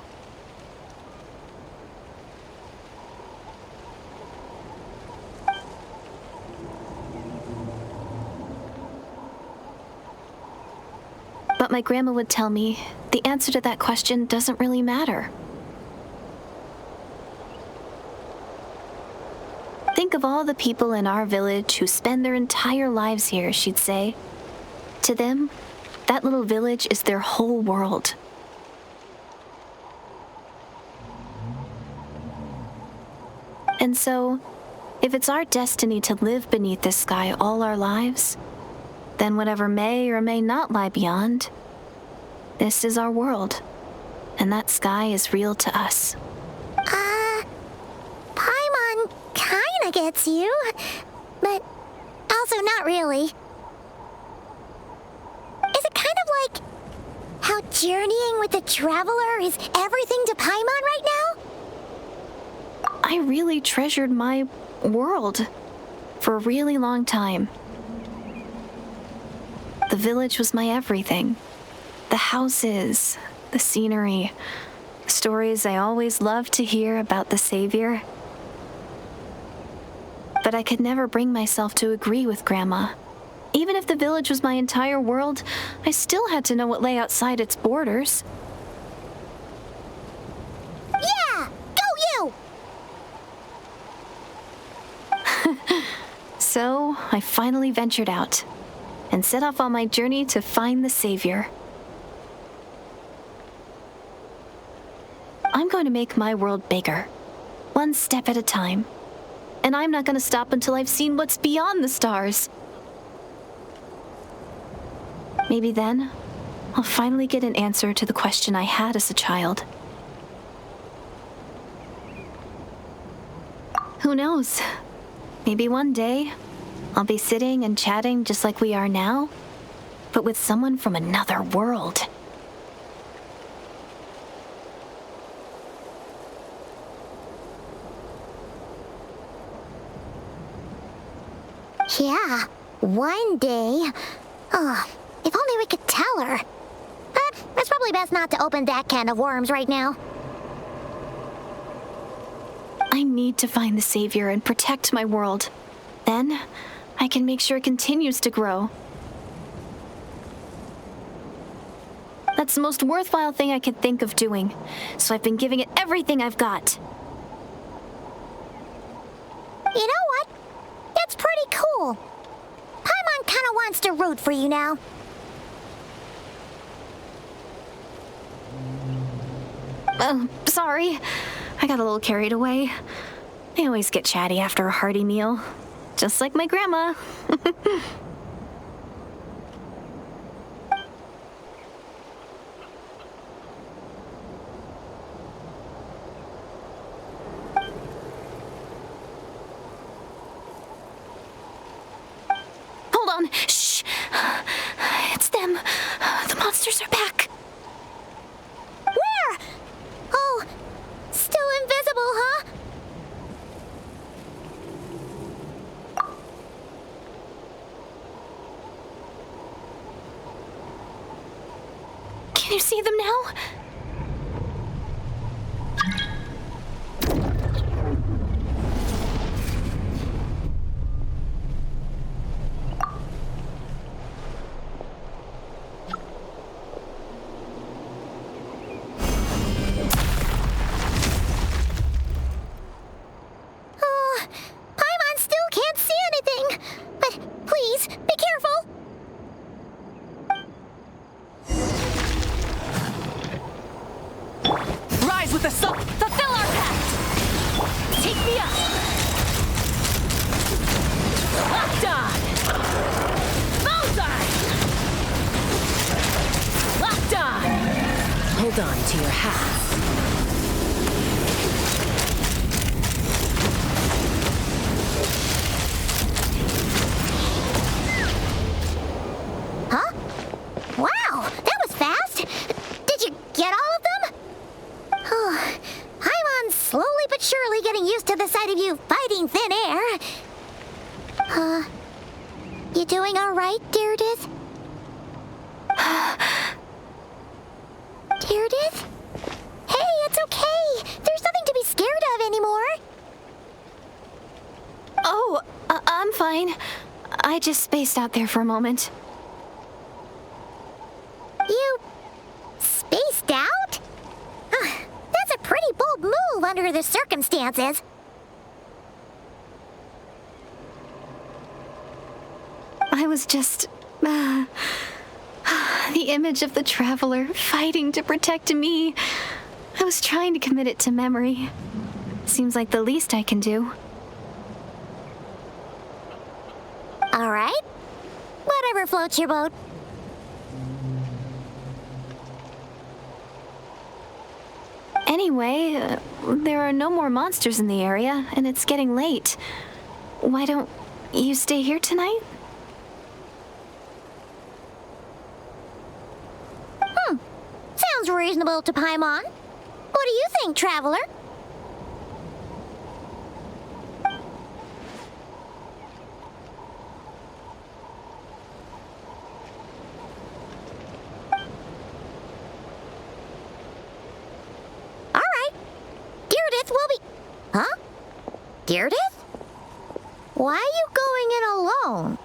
But my grandma would tell me the answer to that question doesn't really matter. Think of all the people in our village who spend their entire lives here, she'd say. To them, that little village is their whole world. And so, if it's our destiny to live beneath this sky all our lives, then whatever may or may not lie beyond, this is our world, and that sky is real to us. Paimon kinda gets you, but also not really. Is it kind of like how journeying with the Traveler is everything to Paimon right now? I really treasured my world for a really long time. The village was my everything. The houses, the scenery, the stories I always loved to hear about the Savior. But I could never bring myself to agree with Grandma. Even if the village was my entire world, I still had to know what lay outside its borders. Yeah! Go you! So, I finally ventured out and set off on my journey to find the Savior. I'm going to make my world bigger, one step at a time. And I'm not going to stop until I've seen what's beyond the stars. Maybe then, I'll finally get an answer to the question I had as a child. Who knows? Maybe one day, I'll be sitting and chatting just like we are now, but with someone from another world. Yeah, one day. Oh, if only we could tell her. But it's probably best not to open that can of worms right now. I need to find the Savior and protect my world. Then, I can make sure it continues to grow. That's the most worthwhile thing I could think of doing, so I've been giving it everything I've got. You know what? That's pretty cool. Paimon kinda wants to root for you now. Oh, sorry. I got a little carried away. I always get chatty after a hearty meal. Just like my grandma. down. Shh. It's them. The monsters are back. Where? Oh, still invisible, huh? Can you see them now? Hold on to your hats. Huh? Wow, that was fast. Did you get all of them? Oh, Paimon's slowly but surely getting used to the sight of you fighting thin air. You doing all right, Direidyth? Direidyth? Hey, it's okay. There's nothing to be scared of anymore. Oh, I'm fine. I just spaced out there for a moment. You spaced out? That's a pretty bold move under the circumstances. I was just... the image of the traveler fighting to protect me. I was trying to commit it to memory. Seems like the least I can do. All right. Whatever floats your boat. Anyway, there are no more monsters in the area, and it's getting late. Why don't you stay here tonight? Sounds reasonable to Paimon. What do you think, traveler? All right. Direidyth will be... Huh? Direidyth? Why are you going in alone?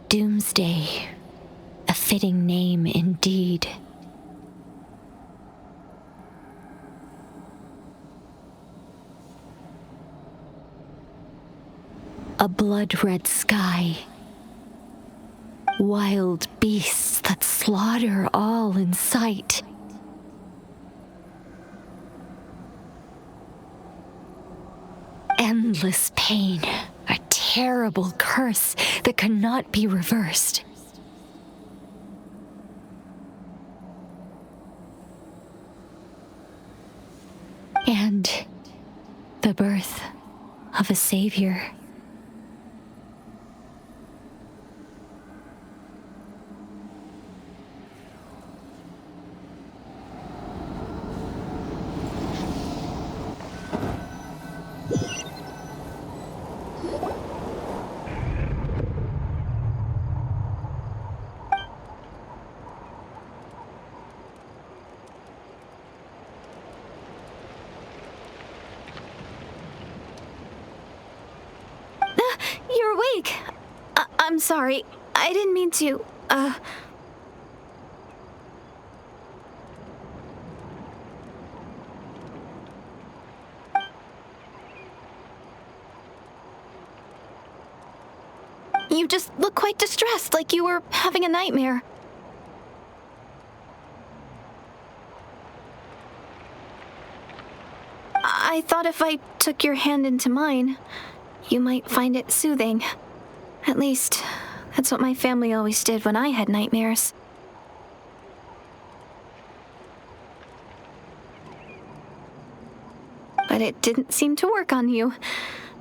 Doomsday. A fitting name indeed. A blood-red sky. Wild beasts that slaughter all in sight. endless pain, a terrible curse that cannot be reversed. And the birth of a savior. You're awake. I'm sorry. I didn't mean to, You just look quite distressed, like you were having a nightmare. I thought if I took your hand into mine, you might find it soothing. At least, that's what my family always did when I had nightmares. But it didn't seem to work on you.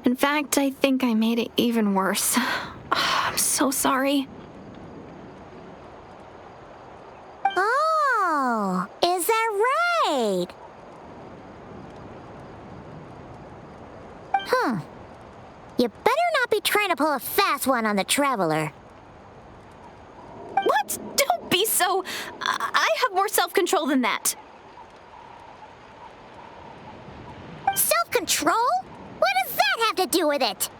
In fact, I think I made it even worse. I'm so sorry. Oh, is that right? You better not be trying to pull a fast one on the Traveler. What? Don't be so... I have more self-control than that. Self-control? What does that have to do with it?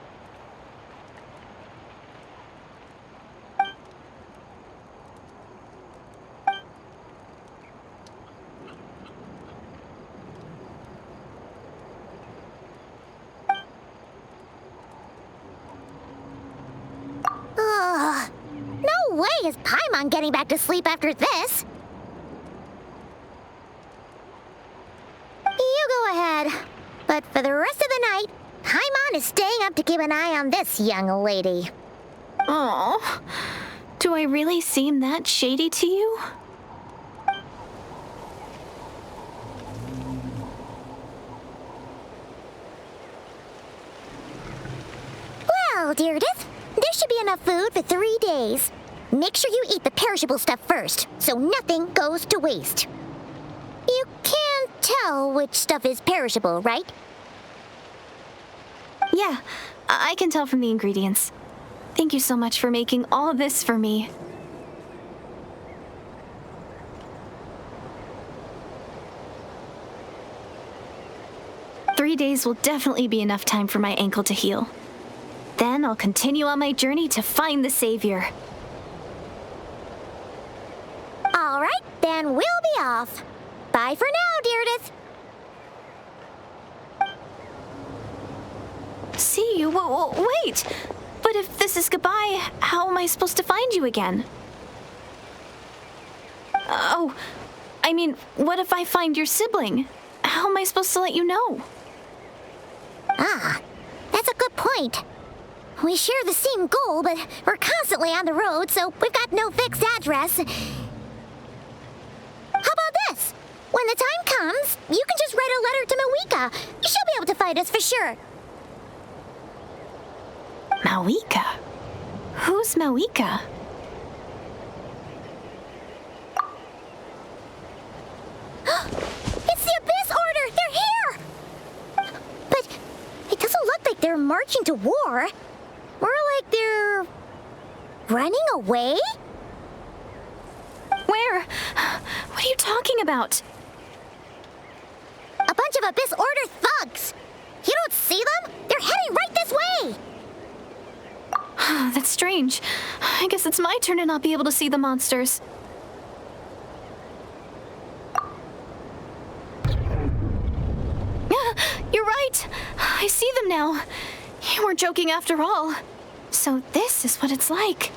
No way is Paimon getting back to sleep after this. You go ahead. But for the rest of the night, Paimon is staying up to keep an eye on this young lady. Oh, do I really seem that shady to you? Well, Direidyth, there should be enough food for 3 days. Make sure you eat the perishable stuff first, so nothing goes to waste. You can't tell which stuff is perishable, right? Yeah, I can tell from the ingredients. Thank you so much for making all of this for me. Three days will definitely be enough time for my ankle to heal. Then I'll continue on my journey to find the Savior. All right, then we'll be off. Bye for now, Direidyth. See you? Wait! But if this is goodbye, how am I supposed to find you again? Oh, I mean, what if I find your sibling? How am I supposed to let you know? Ah, that's a good point. We share the same goal, but we're constantly on the road, so we've got no fixed address. How about this? When the time comes, you can just write a letter to Mavuika. She'll be able to find us for sure. Mavuika? Who's Mavuika? It's the Abyss Order! They're here! But it doesn't look like they're marching to war. More like they're... running away? Where? What are you talking about? A bunch of Abyss Order thugs! You don't see them? They're heading right this way! That's strange. I guess it's my turn to not be able to see the monsters. You're right. I see them now. You weren't joking after all. So this is what it's like.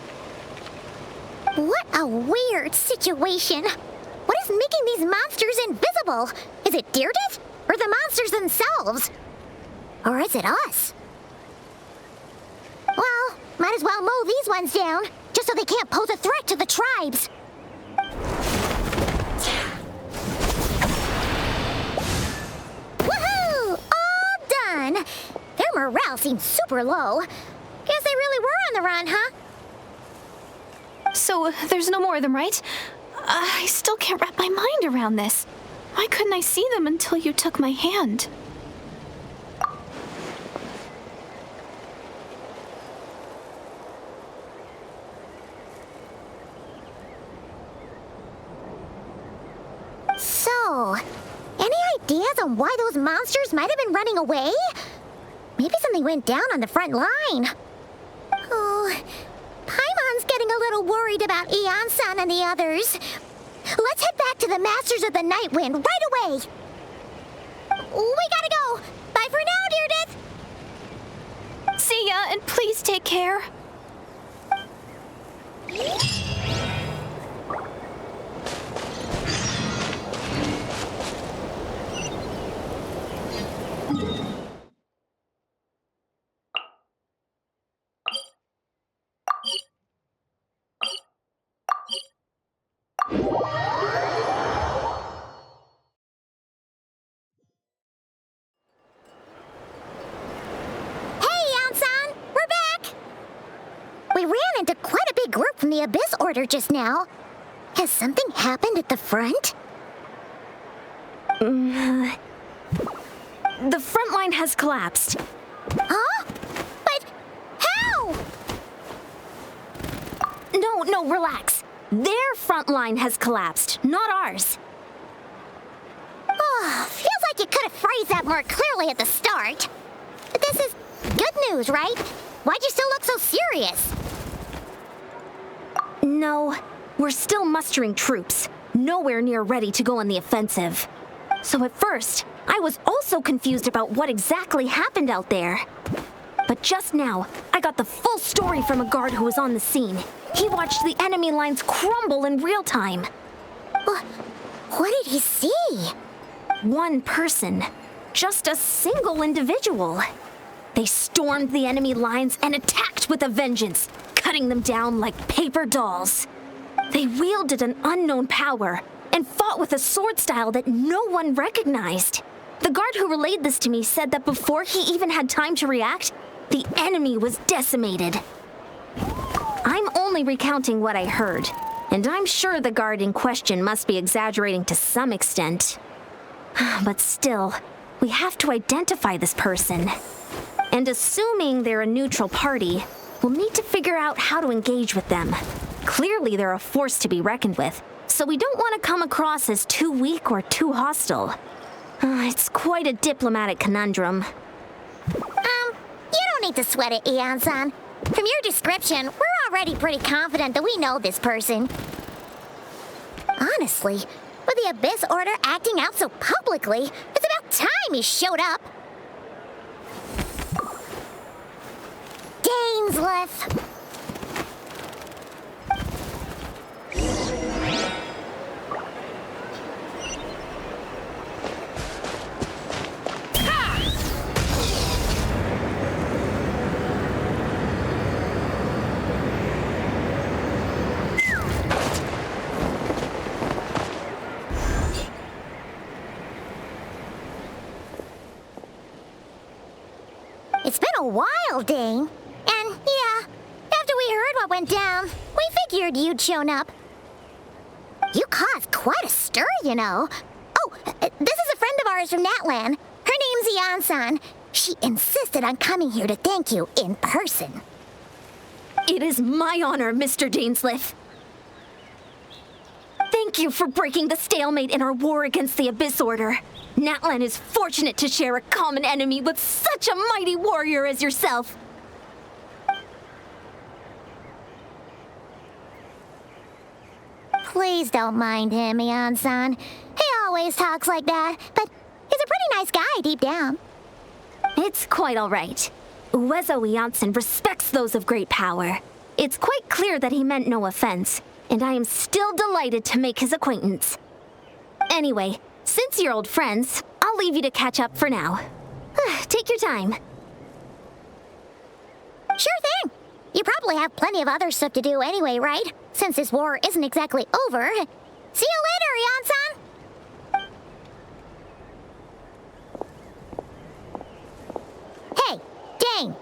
What a weird situation. What is making these monsters invisible? Is it Direidyth? Or the monsters themselves? Or is it us? Well, might as well mow these ones down, just so they can't pose a threat to the tribes. Woohoo! All done! Their morale seems super low. Guess they really were on the run, huh? So, there's no more of them, right? I still can't wrap my mind around this. Why couldn't I see them until you took my hand? So, any ideas on why those monsters might have been running away? Maybe something went down on the front line. Oh, Paimon's getting a little worried about Ian-san and the others. Let's head back to the Masters of the Night Wind right away. We gotta go. Bye for now, Direidyth. See ya, and please take care. We ran into quite a big group from the Abyss Order just now. Has something happened at the front? The front line has collapsed. Huh? But how? No, relax. Their front line has collapsed, not ours. Oh, feels like you could have phrased that more clearly at the start. But this is good news, right? Why'd you still look so serious? No, we're still mustering troops. Nowhere near ready to go on the offensive. So at first, I was also confused about what exactly happened out there. But just now, I got the full story from a guard who was on the scene. He watched the enemy lines crumble in real time. What did he see? One person. Just a single individual. They stormed the enemy lines and attacked with a vengeance, cutting them down like paper dolls. They wielded an unknown power and fought with a sword style that no one recognized. The guard who relayed this to me said that before he even had time to react, the enemy was decimated. I'm only recounting what I heard, and I'm sure the guard in question must be exaggerating to some extent. But still, we have to identify this person. And assuming they're a neutral party, we'll need to figure out how to engage with them. Clearly they're a force to be reckoned with, so we don't want to come across as too weak or too hostile. It's quite a diplomatic conundrum. You don't need to sweat it, Ian-san. From your description, we're already pretty confident that we know this person. Honestly, with the Abyss Order acting out so publicly, it's about time he showed up. Dainsleif. It's been a while, Dane. And yeah, after we heard what went down, we figured you'd shown up. You caused quite a stir, you know. Oh, this is a friend of ours from Natlan. Her name's Ian-san. She insisted on coming here to thank you in person. It is my honor, Mr. Dainsleif. Thank you for breaking the stalemate in our war against the Abyss Order. Natlan is fortunate to share a common enemy with such a mighty warrior as yourself. Please don't mind him, Ian-san. He always talks like that, but he's a pretty nice guy deep down. It's quite all right. Uezo Iansen respects those of great power. It's quite clear that he meant no offense, and I am still delighted to make his acquaintance. Anyway, since you're old friends, I'll leave you to catch up for now. Take your time. Sure thing. You probably have plenty of other stuff to do anyway, right? Since this war isn't exactly over. See you later, Yan-san! Hey, Dane.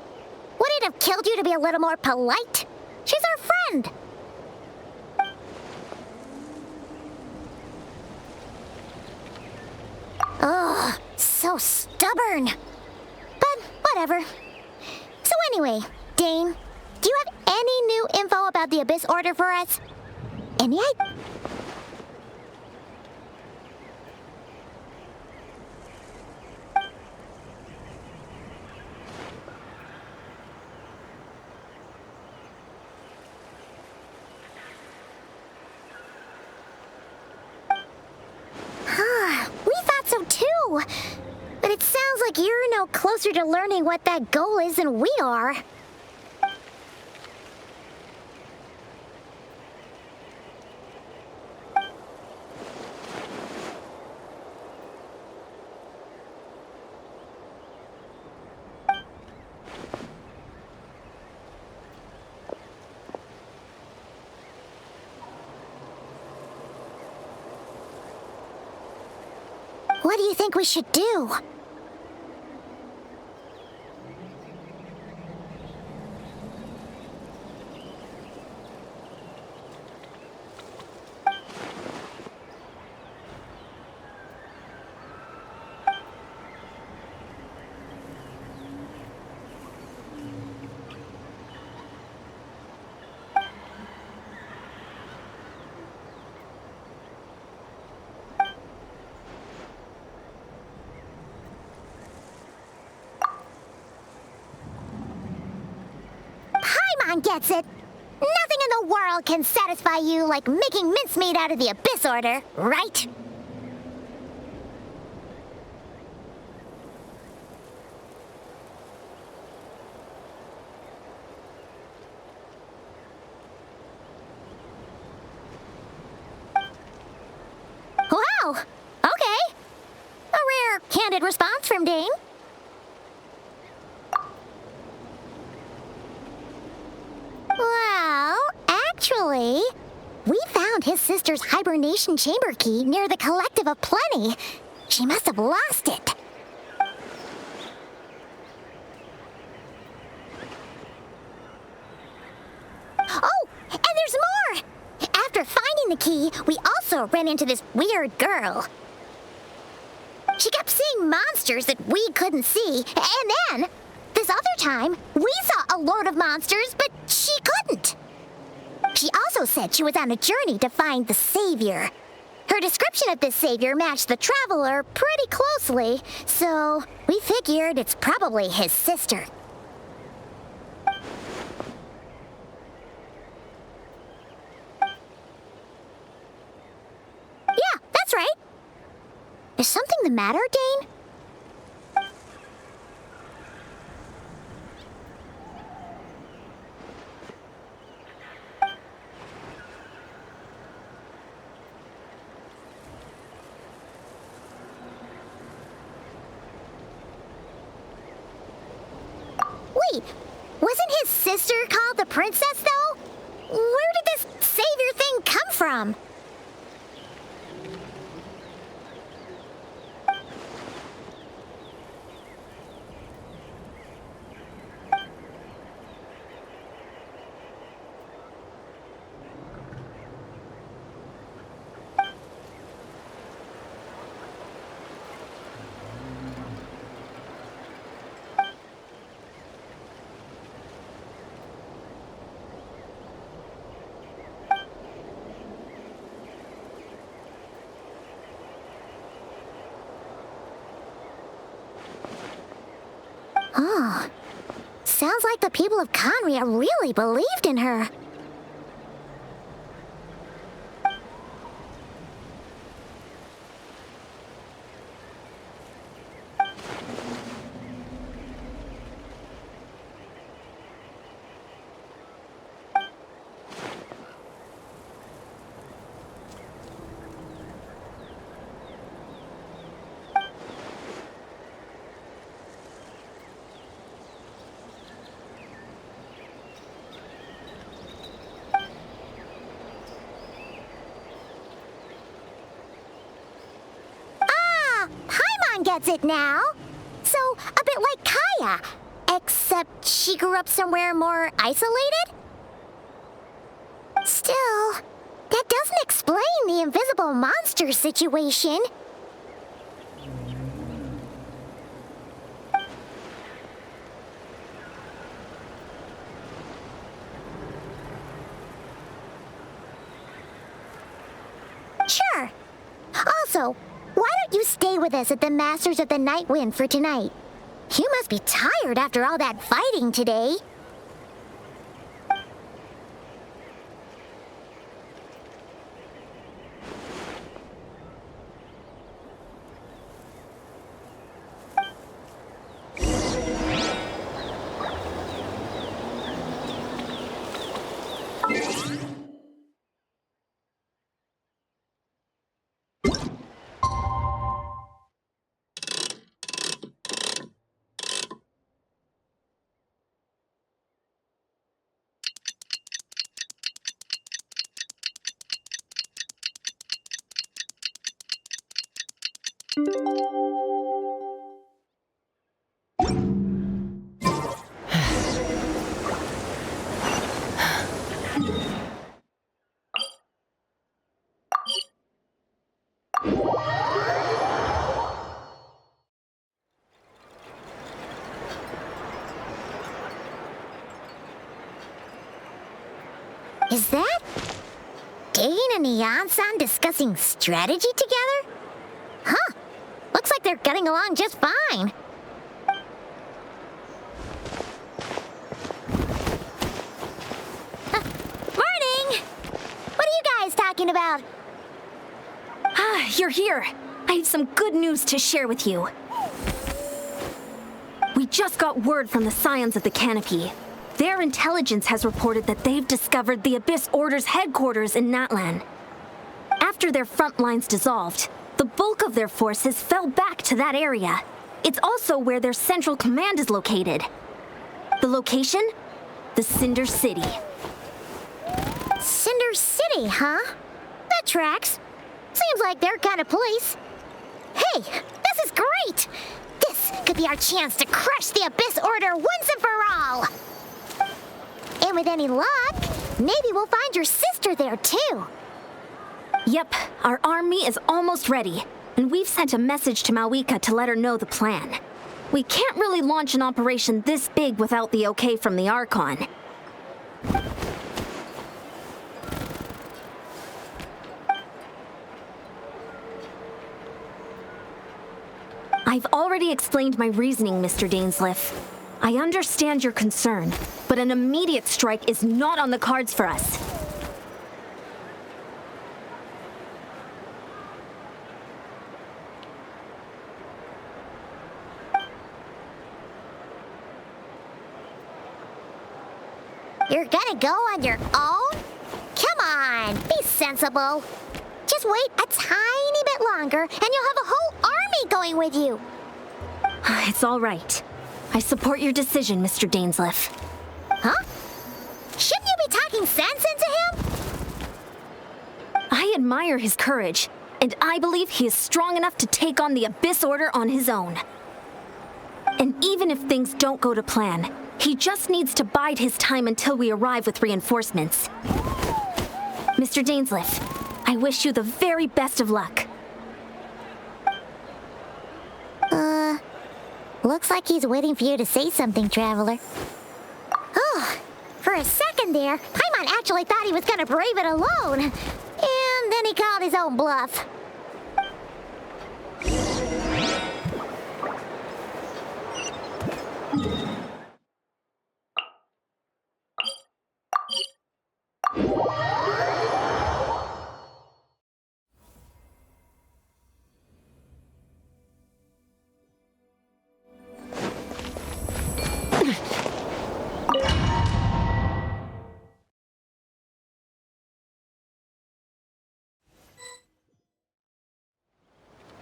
Would it have killed you to be a little more polite? She's our friend. Ugh, so stubborn. But whatever. So anyway, Dane, do you have any new info about the Abyss Order for us? Any idea? We thought so too. But it sounds like you're no closer to learning what that goal is than we are. What do you think we should do? Gets it. Nothing in the world can satisfy you like making mincemeat out of the Abyss Order, right? Wow! Okay. A rare, candid response from Dane. Well, actually, we found his sister's hibernation chamber key near the Collective of Plenty. She must have lost it. Oh, and there's more! After finding the key, we also ran into this weird girl. She kept seeing monsters that we couldn't see, and then, this other time, we saw a load of monsters, but she couldn't. She also said she was on a journey to find the Savior. Her description of this Savior matched the Traveler pretty closely, so we figured it's probably his sister. Yeah, that's right. Is something the matter, Dane? Wait, wasn't his sister called the Princess, though? Where did this Savior thing come from? Oh, sounds like the people of Conria really believed in her. gets it now. So, a bit like Kaya, except she grew up somewhere more isolated? Still, that doesn't explain the invisible monster situation. Sure. Also, why don't you stay with us at the Masters of the Night Wind for tonight? You must be tired after all that fighting today. Is that Dane and Neon-san discussing strategy together? Huh. Looks like they're getting along just fine. Morning! What are you guys talking about? Ah, you're here. I have some good news to share with you. We just got word from the Scions of the Canopy. Their intelligence has reported that they've discovered the Abyss Order's headquarters in Natlan. After their front lines dissolved, the bulk of their forces fell back to that area. It's also where their central command is located. The location? The Cinder City. Cinder City, huh? That tracks. Seems like their kind of place. Hey, this is great! This could be our chance to crush the Abyss Order once and for all! And with any luck, maybe we'll find your sister there too. Yep, our army is almost ready, and we've sent a message to Mavuika to let her know the plan. We can't really launch an operation this big without the okay from the Archon. I've already explained my reasoning, Mr. Dainsleif. I understand your concern, but an immediate strike is not on the cards for us. You're gonna go on your own? Come on, be sensible. Just wait a tiny bit longer and you'll have a whole army going with you. It's all right. I support your decision, Mr. Dainsleif. Huh? Shouldn't you be talking sense into him? I admire his courage, and I believe he is strong enough to take on the Abyss Order on his own. And even if things don't go to plan, he just needs to bide his time until we arrive with reinforcements. Mr. Dainsleif, I wish you the very best of luck. Looks like he's waiting for you to say something, Traveler. Oh, for a second there, Paimon actually thought he was gonna brave it alone. And then he called his own bluff.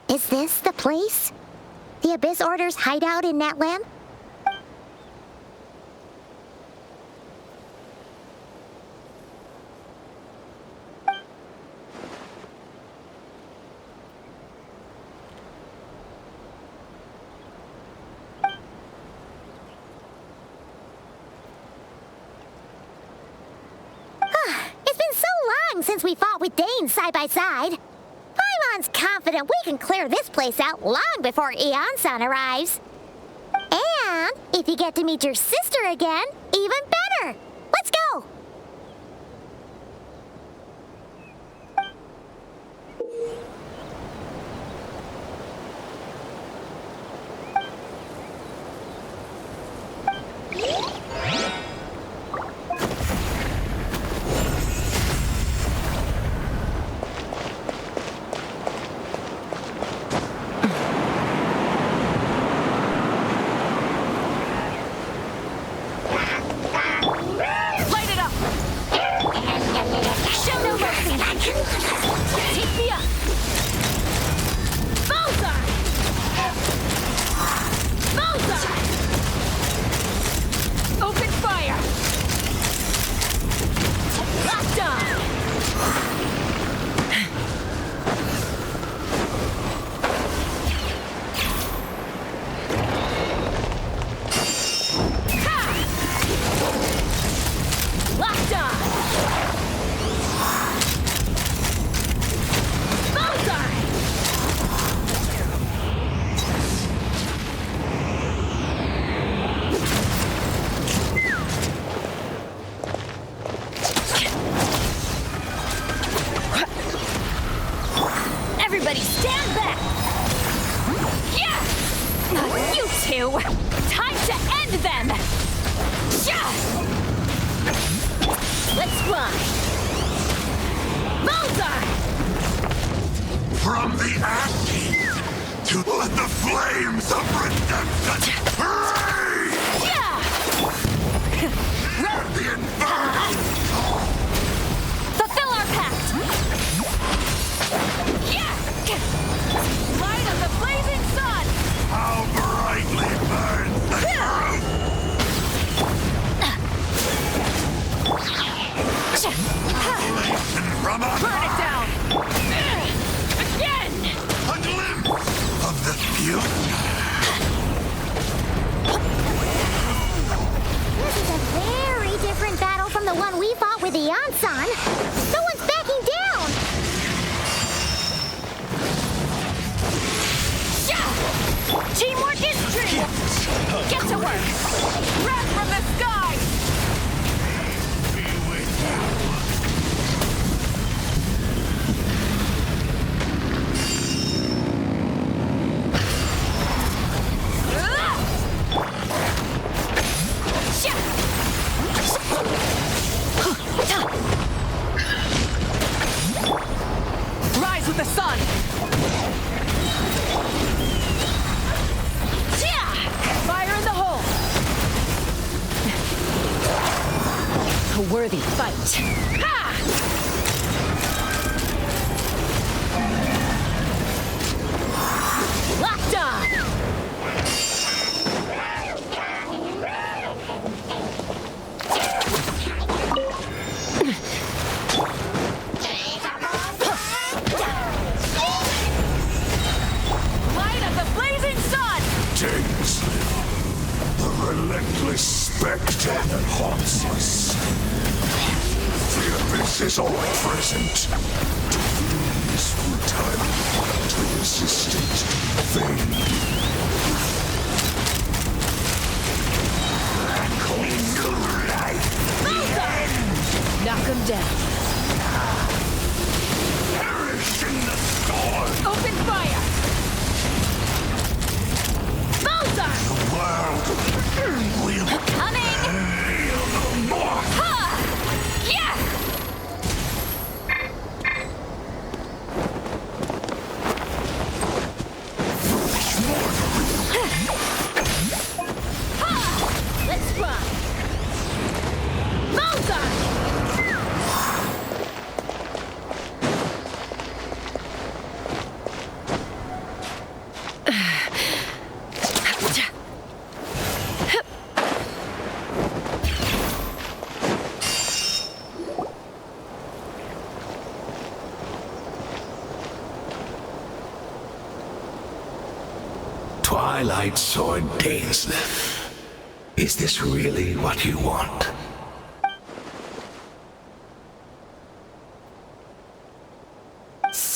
Is this the place? The Abyss Order's hideout in Natlan? time since we fought with Dane side by side. Paimon's confident we can clear this place out long before Eon-san arrives. And if you get to meet your sister again, even better. Let's go! Worthy fight. Locked on! Light of the blazing sun! Dainsleif, the relentless spectre that haunts us. The abyss is all present. To flee is futile. To resist it, vain. Echoing life. The end. Knock him down. Perish in the storm. Open fire! Bullseye! The world will Coming! feel no more. Yeah! Let's run! Bullseye! Twilight Sword Dainsleif. Is this really what you want?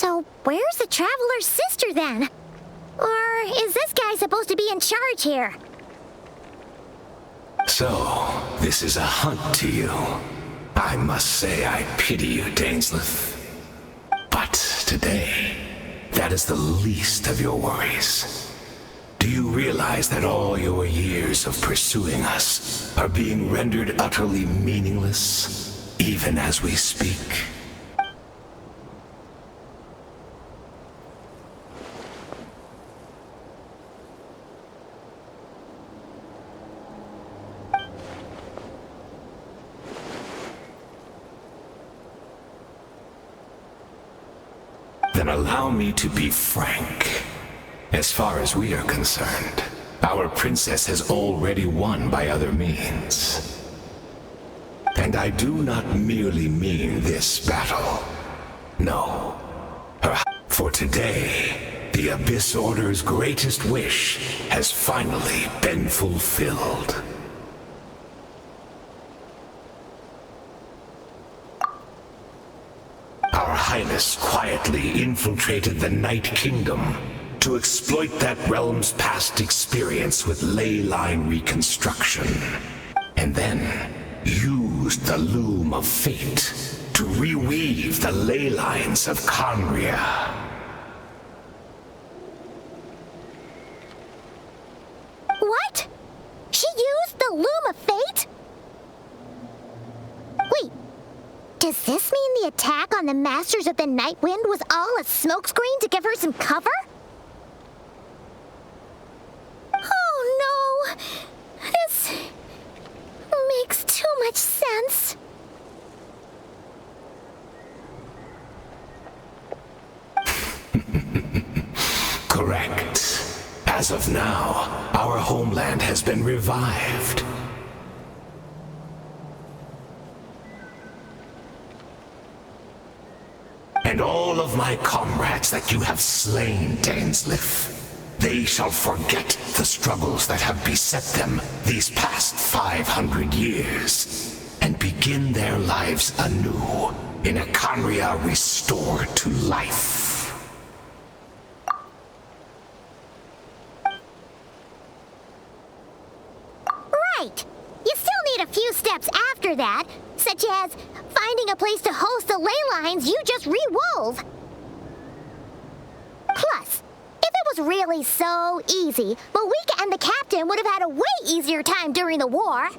So where's the Traveler's sister then? Or is this guy supposed to be in charge here? So, this is a hunt to you. I must say I pity you, Dainsleif. But today, that is the least of your worries. Do you realize that all your years of pursuing us are being rendered utterly meaningless, even as we speak? Then allow me to be frank. As far as we are concerned, our princess has already won by other means. And I do not merely mean this battle. No. For today, the Abyss Order's greatest wish has finally been fulfilled. Our Highness quietly infiltrated the Night Kingdom to exploit that realm's past experience with ley line reconstruction, and then used the loom of fate to reweave the ley lines of Khaenri'ah. What? She used the Loom of Fate? Wait, does this mean the attack on the Masters of the Night Wind was all a smokescreen to give her some cover? Oh no! This makes too much sense. Correct. As of now, our homeland has been revived. And all of my comrades that you have slain, Dainsleif, they shall forget the struggles that have beset them these past 500 years, and begin their lives anew in a Khaenri'ah restored to life. Right. You still need a few steps after that, such as finding a place to host the ley lines you just re-wove. Plus, if it was really so easy, Mavuika and the captain would have had a way easier time during the war.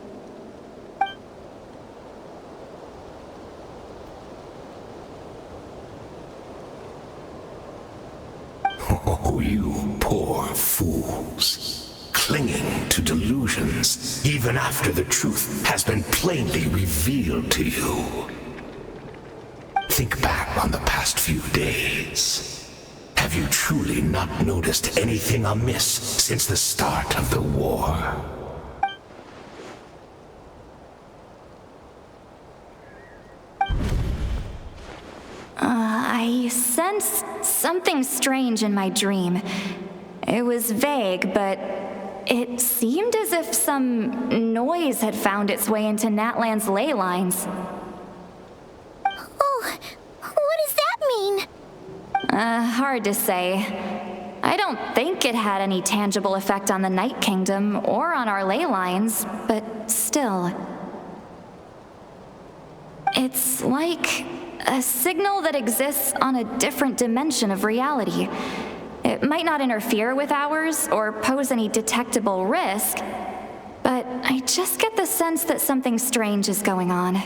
Oh, you poor fools. Clinging to delusions, even after the truth has been plainly revealed to you. Think back on the past few days. Have you truly not noticed anything amiss since the start of the war? I sensed something strange in my dream. It was vague, but it seemed as if some noise had found its way into Natlan's ley lines. Oh, what does that mean? Hard to say. I don't think it had any tangible effect on the Night Kingdom or on our ley lines, but still. It's like a signal that exists on a different dimension of reality. It might not interfere with ours or pose any detectable risk, but I just get the sense that something strange is going on.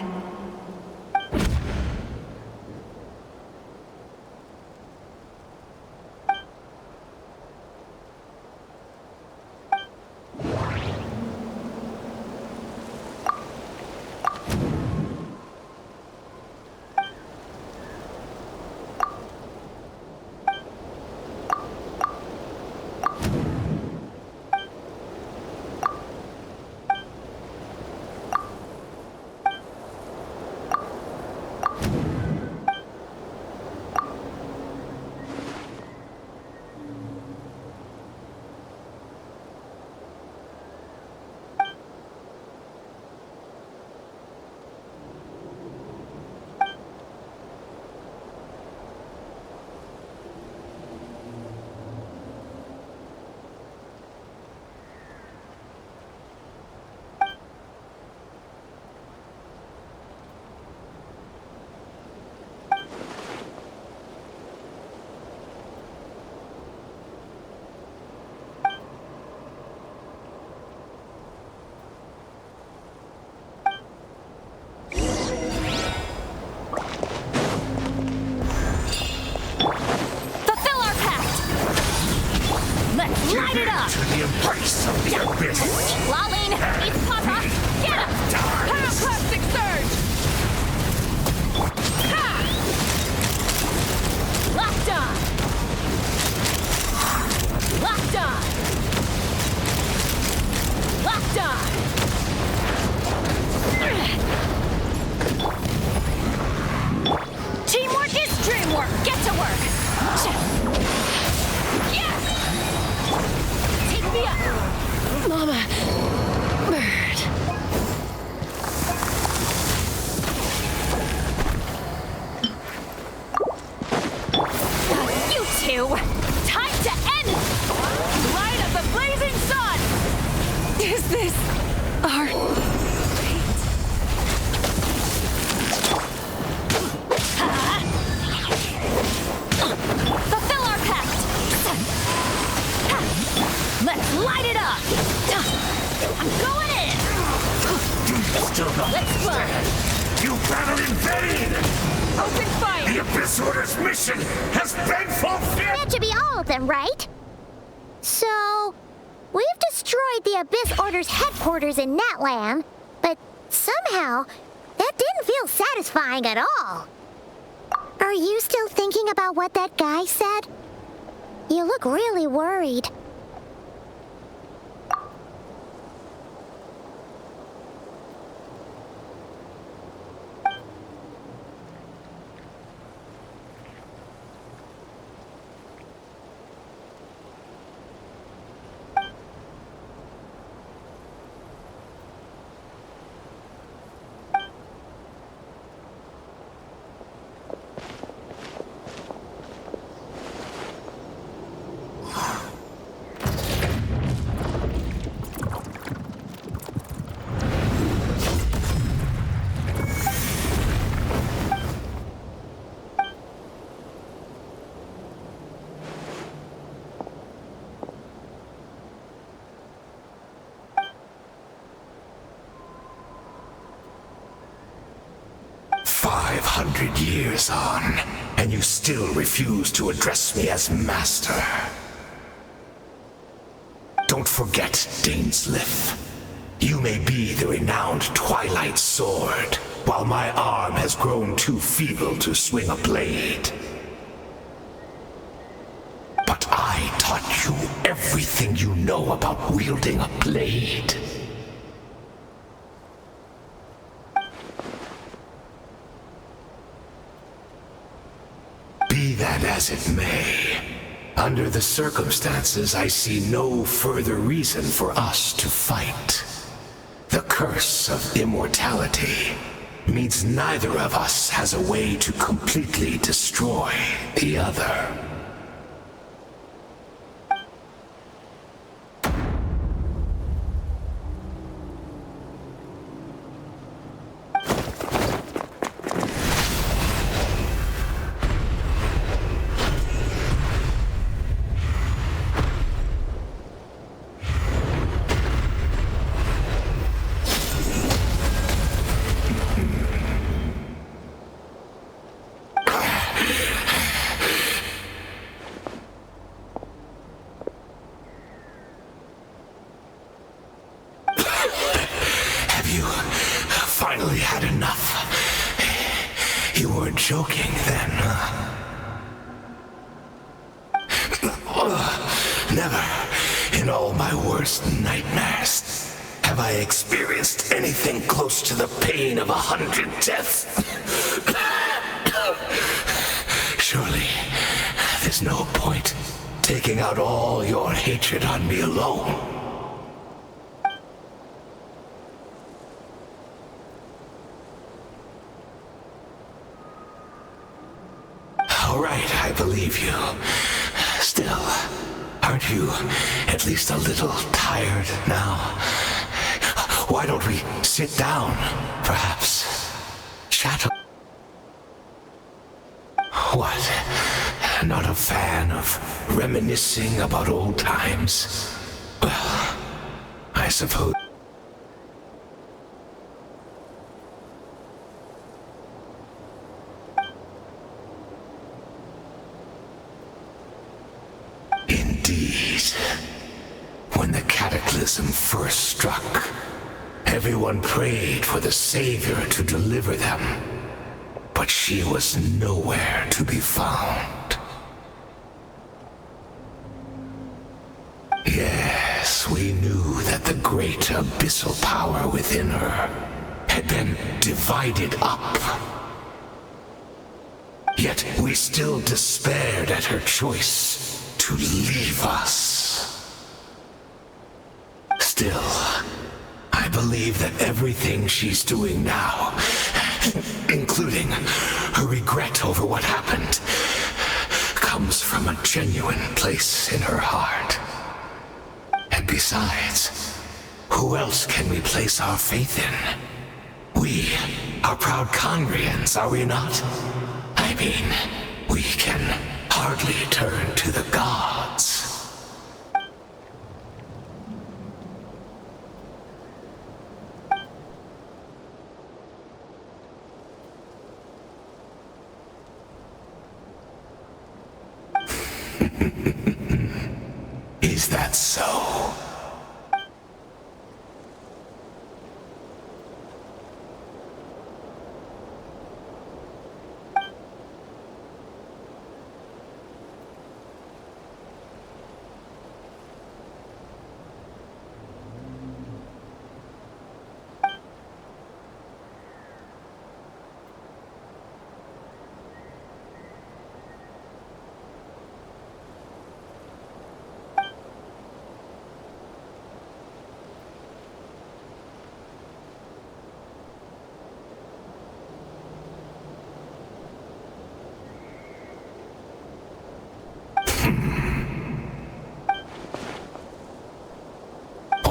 up! To the embrace of the abyss! Lolene, it's Papa! Get him! Pyroclastic surge! Ha! Locked on! Locked on! Locked on! Teamwork is dreamwork! Get to work! Yeah! Take me up! Mama Bird. You two! Time to end! Light of the blazing sun! Is this our fate? Fulfill our pact! Let's light it up! I'm going in! Still not Let's fly! You battled in vain! Open fire! The Abyss Order's mission has been fulfilled! That should be all of them, right? So, we've destroyed the Abyss Order's headquarters in Natlan, but somehow, that didn't feel satisfying at all. Are you still thinking about what that guy said? You look really worried. Years on, and you still refuse to address me as master. Don't forget, Dainsleif. You may be the renowned Twilight Sword, while my arm has grown too feeble to swing a blade. But I taught you everything you know about wielding a blade. Be that as it may, under the circumstances, I see no further reason for us to fight. The curse of immortality means neither of us has a way to completely destroy the other. Finally had enough. You weren't joking then, huh? Never, in all my worst nightmares, have I experienced anything close to the pain of 100 deaths. Surely, there's no point taking out all your hatred on me alone. All right, I believe you. Still, aren't you at least a little tired now? Why don't we sit down, perhaps? Chat. What? Not a fan of reminiscing about old times? Well, I suppose. Indeed. cataclysm first struck, everyone prayed for the Savior to deliver them, but she was nowhere to be found. Yes, we knew that the great abyssal power within her had been divided up. Yet we still despaired at her choice to leave us. Still, I believe that everything she's doing now, including her regret over what happened, comes from a genuine place in her heart. And besides, who else can we place our faith in? We are proud Conrians, are we not? I mean, we can hardly turn to the gods. Is that so?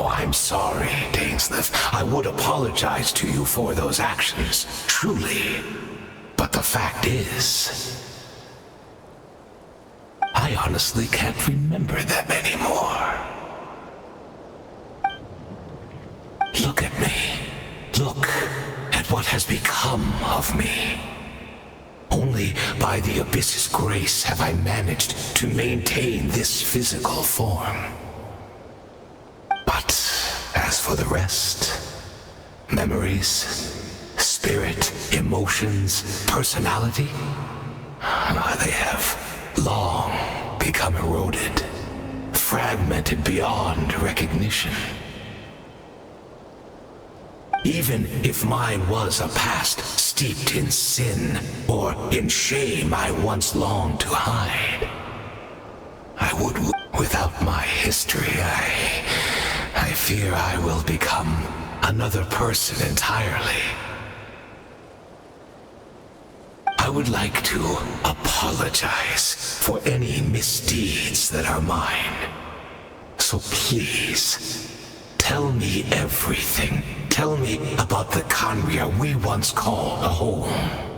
I'm sorry, Dainsleif. I would apologize to you for those actions, truly. But the fact is, I honestly can't remember them anymore. Look at me. Look at what has become of me. Only by the Abyss's grace have I managed to maintain this physical form. But as for the rest, memories, spirit, emotions, personality, they have long become eroded, fragmented beyond recognition. Even if mine was a past steeped in sin or in shame I once longed to hide, I would, without my history, I fear I will become another person entirely. I would like to apologize for any misdeeds that are mine. So please, tell me everything. Tell me about the Conria we once called a home.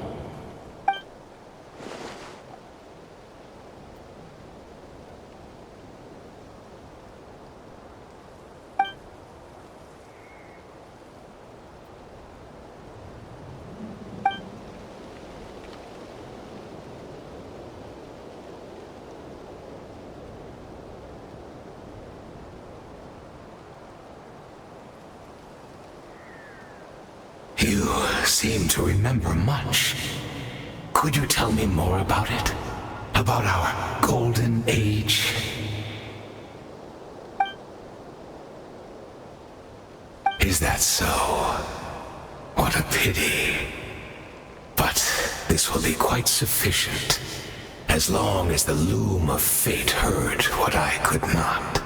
You seem to remember much. Could you tell me more about it? About our golden age? Is that so? What a pity. But this will be quite sufficient, as long as the loom of fate heard what I could not.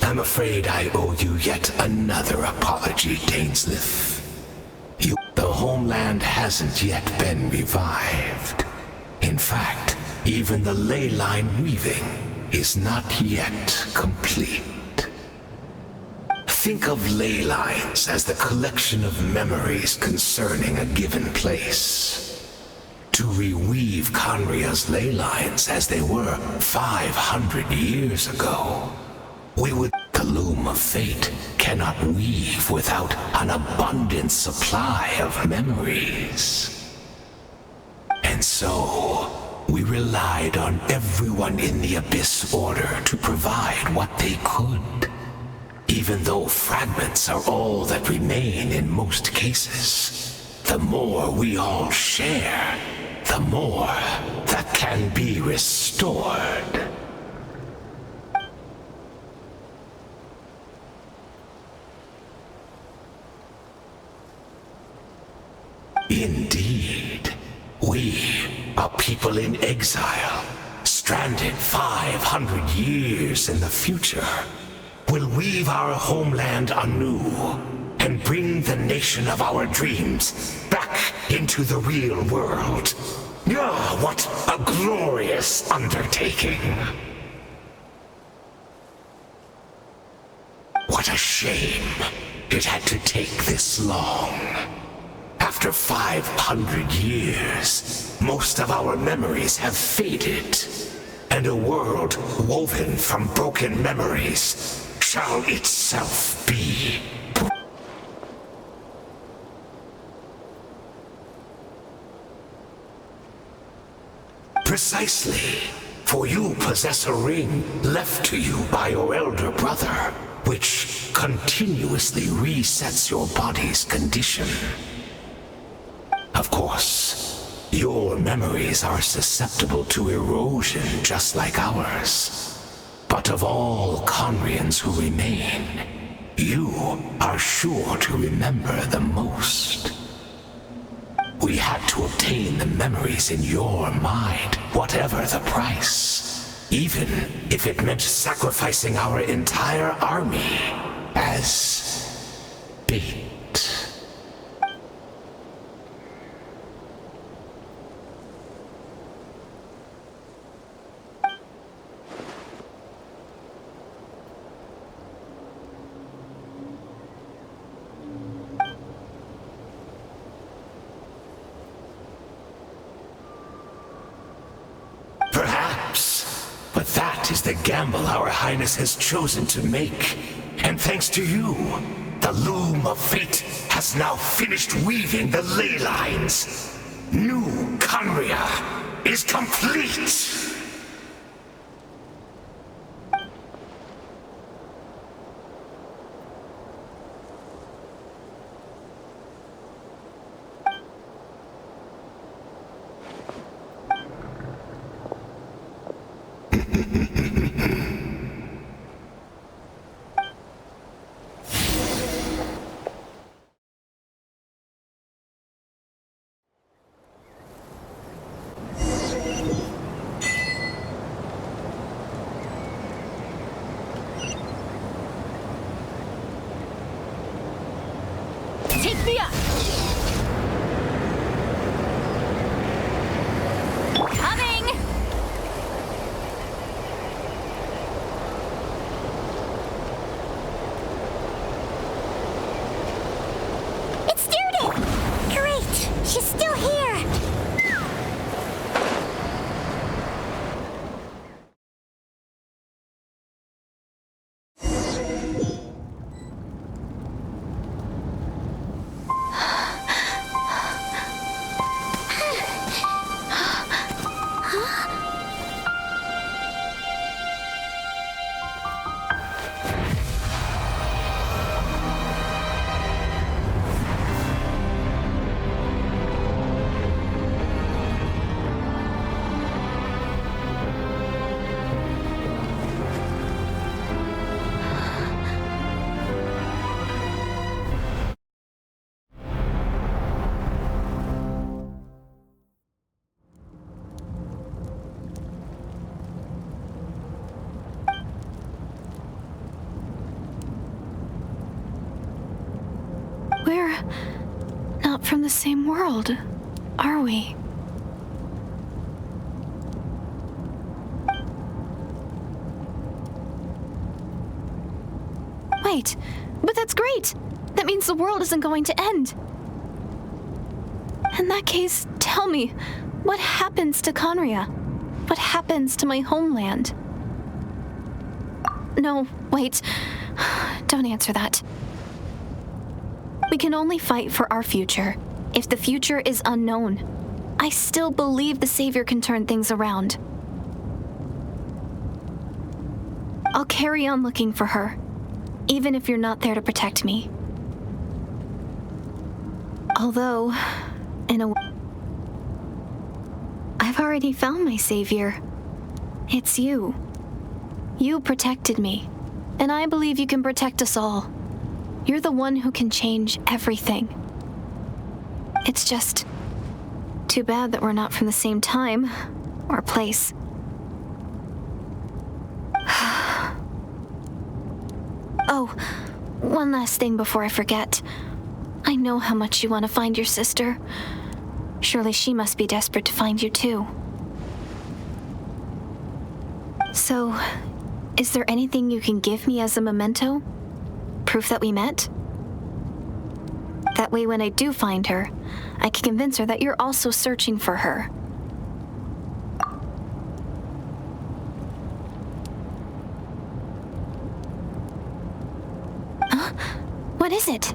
I'm afraid I owe you yet another apology, Dainsleif. The homeland hasn't yet been revived. In fact, even the ley line weaving is not yet complete. Think of ley lines as the collection of memories concerning a given place. To reweave Conria's ley lines as they were 500 years ago, we would The loom of fate cannot weave without an abundant supply of memories. And so, we relied on everyone in the Abyss Order to provide what they could. Even though fragments are all that remain in most cases, the more we all share, the more that can be restored. Indeed, we, a people in exile, stranded 500 years in the future, will weave our homeland anew and bring the nation of our dreams back into the real world. Ah, what a glorious undertaking! What a shame it had to take this long. After 500 years, most of our memories have faded, and a world woven from broken memories shall itself be. Precisely, for you possess a ring left to you by your elder brother, which continuously resets your body's condition. Of course, your memories are susceptible to erosion just like ours. But of all Conrians who remain, you are sure to remember the most. We had to obtain the memories in your mind, whatever the price, even if it meant sacrificing our entire army as bait. That is the gamble our Highness has chosen to make. And thanks to you, the loom of fate has now finished weaving the ley lines. New Conria is complete! Take me up! Coming! It's Direidyth! Great! She's still here! We're not from the same world, are we? Wait, but that's great! That means the world isn't going to end. In that case, tell me, what happens to Conria? What happens to my homeland? No, wait. Don't answer that. We can only fight for our future. If the future is unknown, I still believe the Savior can turn things around. I'll carry on looking for her, even if you're not there to protect me. Although, in a way, I've already found my Savior. It's you. You protected me, and I believe you can protect us all. You're the one who can change everything. It's just too bad that we're not from the same time or place. Oh, one last thing before I forget. I know how much you want to find your sister. Surely she must be desperate to find you too. So, is there anything you can give me as a memento? Proof that we met? That way when I do find her, I can convince her that you're also searching for her. Huh? What is it?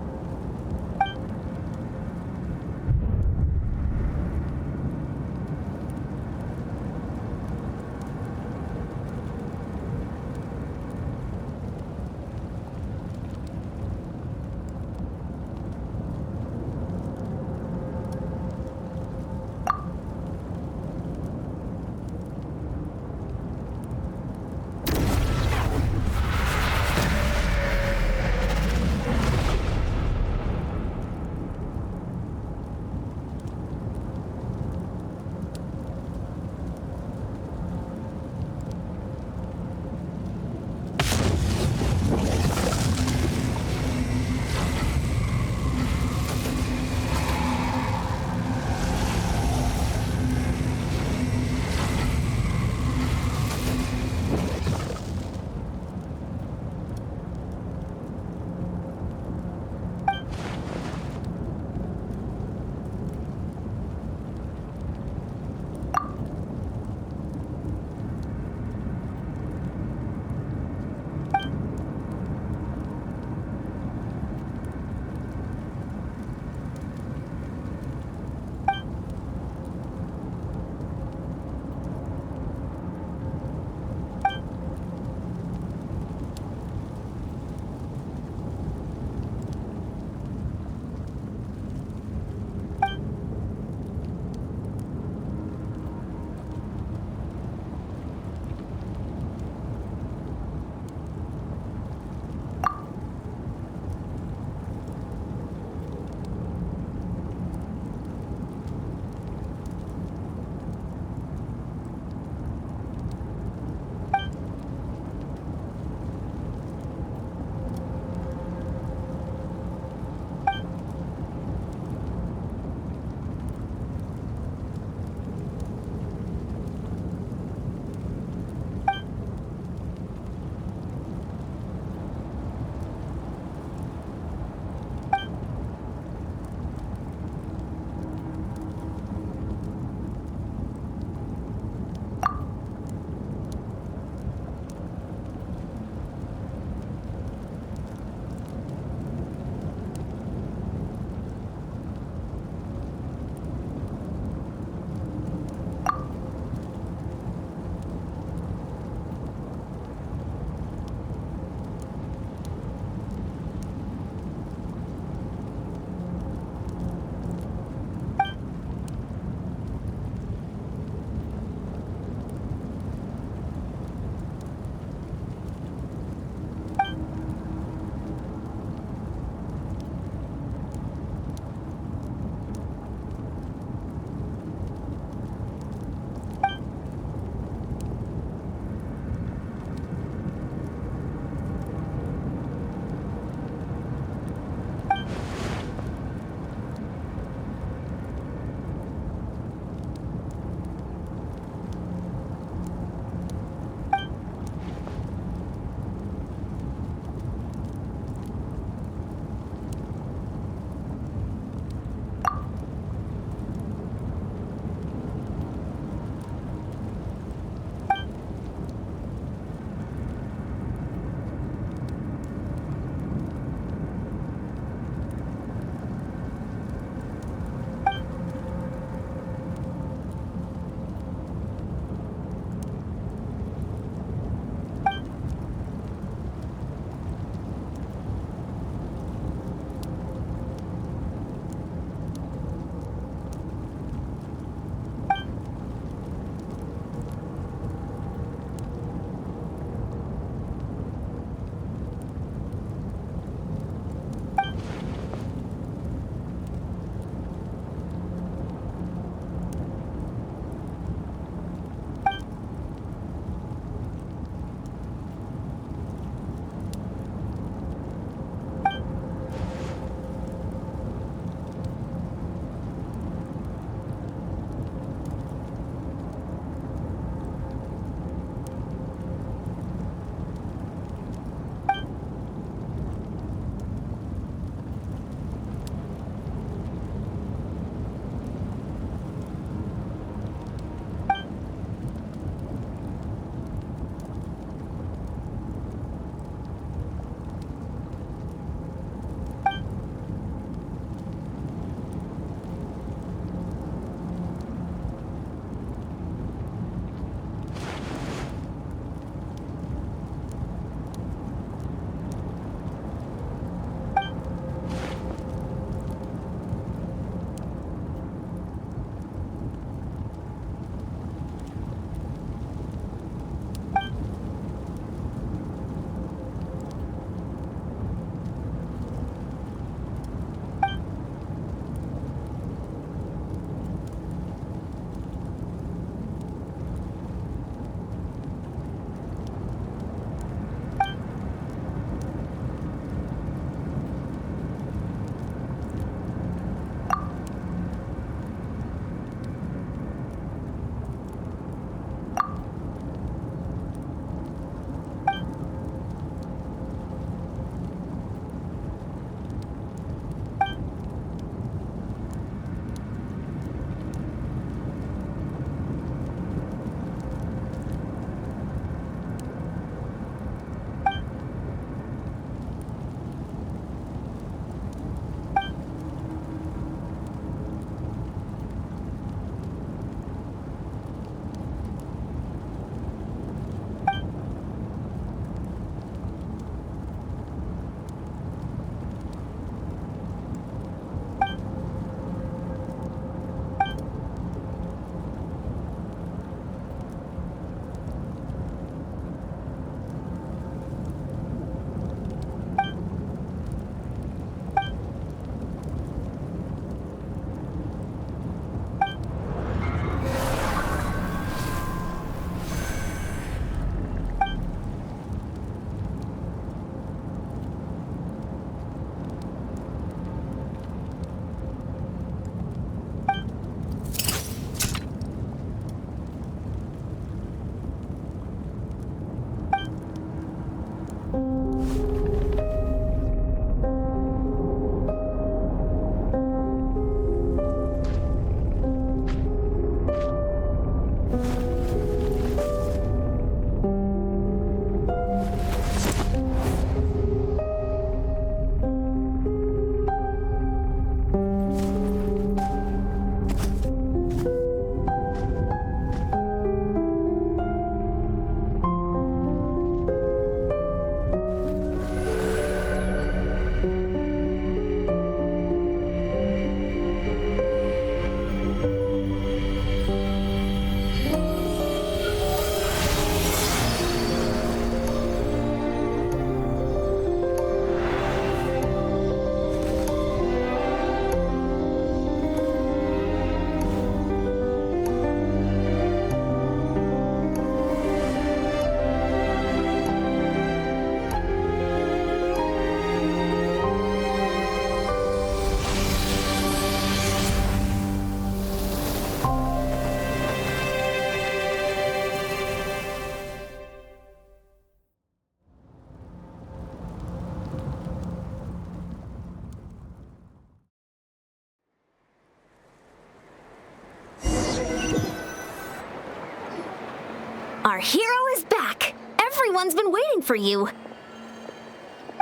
Our hero is back! Everyone's been waiting for you!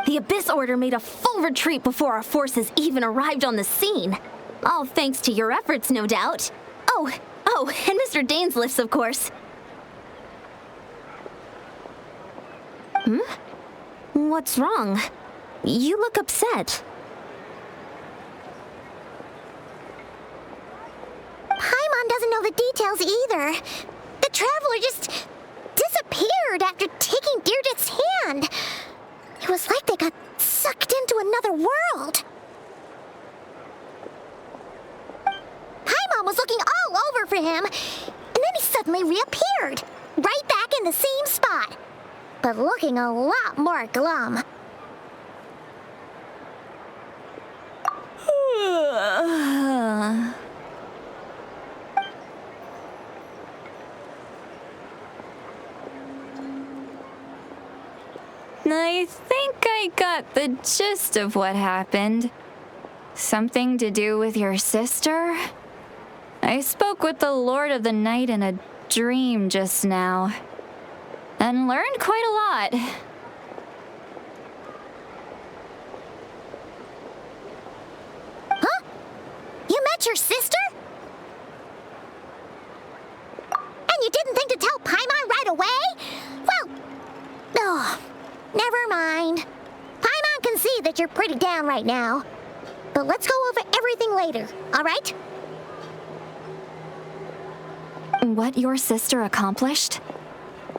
The Abyss Order made a full retreat before our forces even arrived on the scene. All thanks to your efforts, no doubt. Oh, and Mr. Dainsleif's, of course. What's wrong? You look upset. Paimon doesn't know the details either. The Traveler just disappeared after taking Direidyth's hand. It was like they got sucked into another world. Paimon was looking all over for him, and then he suddenly reappeared, right back in the same spot, but looking a lot more glum. I think I got the gist of what happened. Something to do with your sister? I spoke with the Lord of the Night in a dream just now, and learned quite a lot. Huh? You met your sister? And you didn't think to tell Paimon right away? Well, never mind. Paimon can see that you're pretty down right now. But let's go over everything later, all right? What your sister accomplished?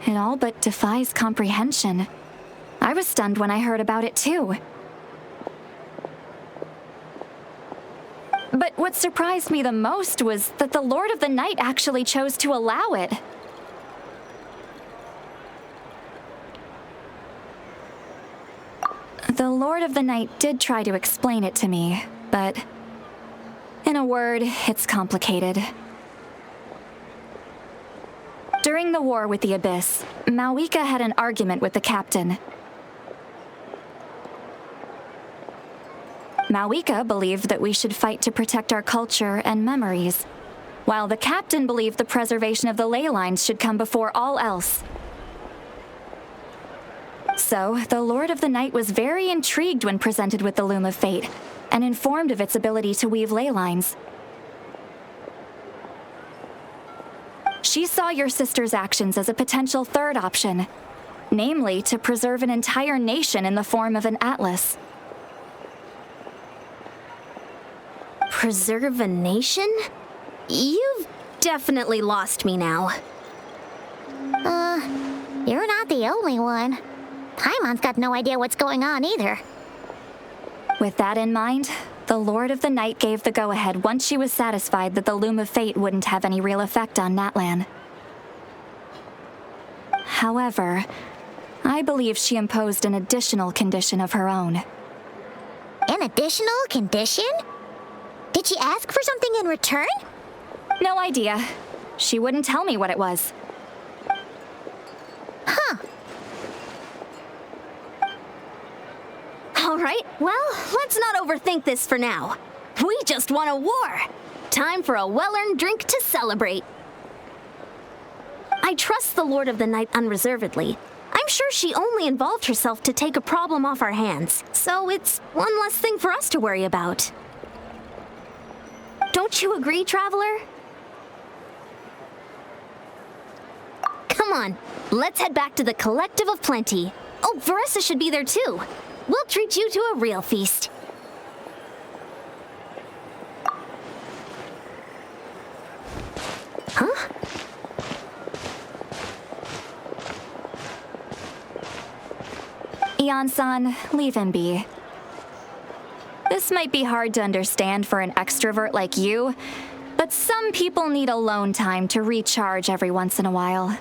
It all but defies comprehension. I was stunned when I heard about it too. But what surprised me the most was that the Lord of the Night actually chose to allow it. The Lord of the Night did try to explain it to me, but in a word, it's complicated. During the war with the Abyss, Mavuika had an argument with the captain. Mavuika believed that we should fight to protect our culture and memories, while the captain believed the preservation of the ley lines should come before all else. So, the Lord of the Night was very intrigued when presented with the Loom of Fate, and informed of its ability to weave ley lines. She saw your sister's actions as a potential third option, namely to preserve an entire nation in the form of an atlas. Preserve a nation? You've definitely lost me now. You're not the only one. Paimon's got no idea what's going on either. With that in mind, the Lord of the Night gave the go-ahead once she was satisfied that the Loom of Fate wouldn't have any real effect on Natlan. However, I believe she imposed an additional condition of her own. An additional condition? Did she ask for something in return? No idea. She wouldn't tell me what it was. Huh. All right, well, let's not overthink this for now. We just won a war. Time for a well-earned drink to celebrate. I trust the Lord of the Night unreservedly. I'm sure she only involved herself to take a problem off our hands, so it's one less thing for us to worry about. Don't you agree, Traveler? Come on, let's head back to the Collective of Plenty. Oh, Veressa should be there too. We'll treat you to a real feast. Huh? Ian-san, leave him be. This might be hard to understand for an extrovert like you, but some people need alone time to recharge every once in a while.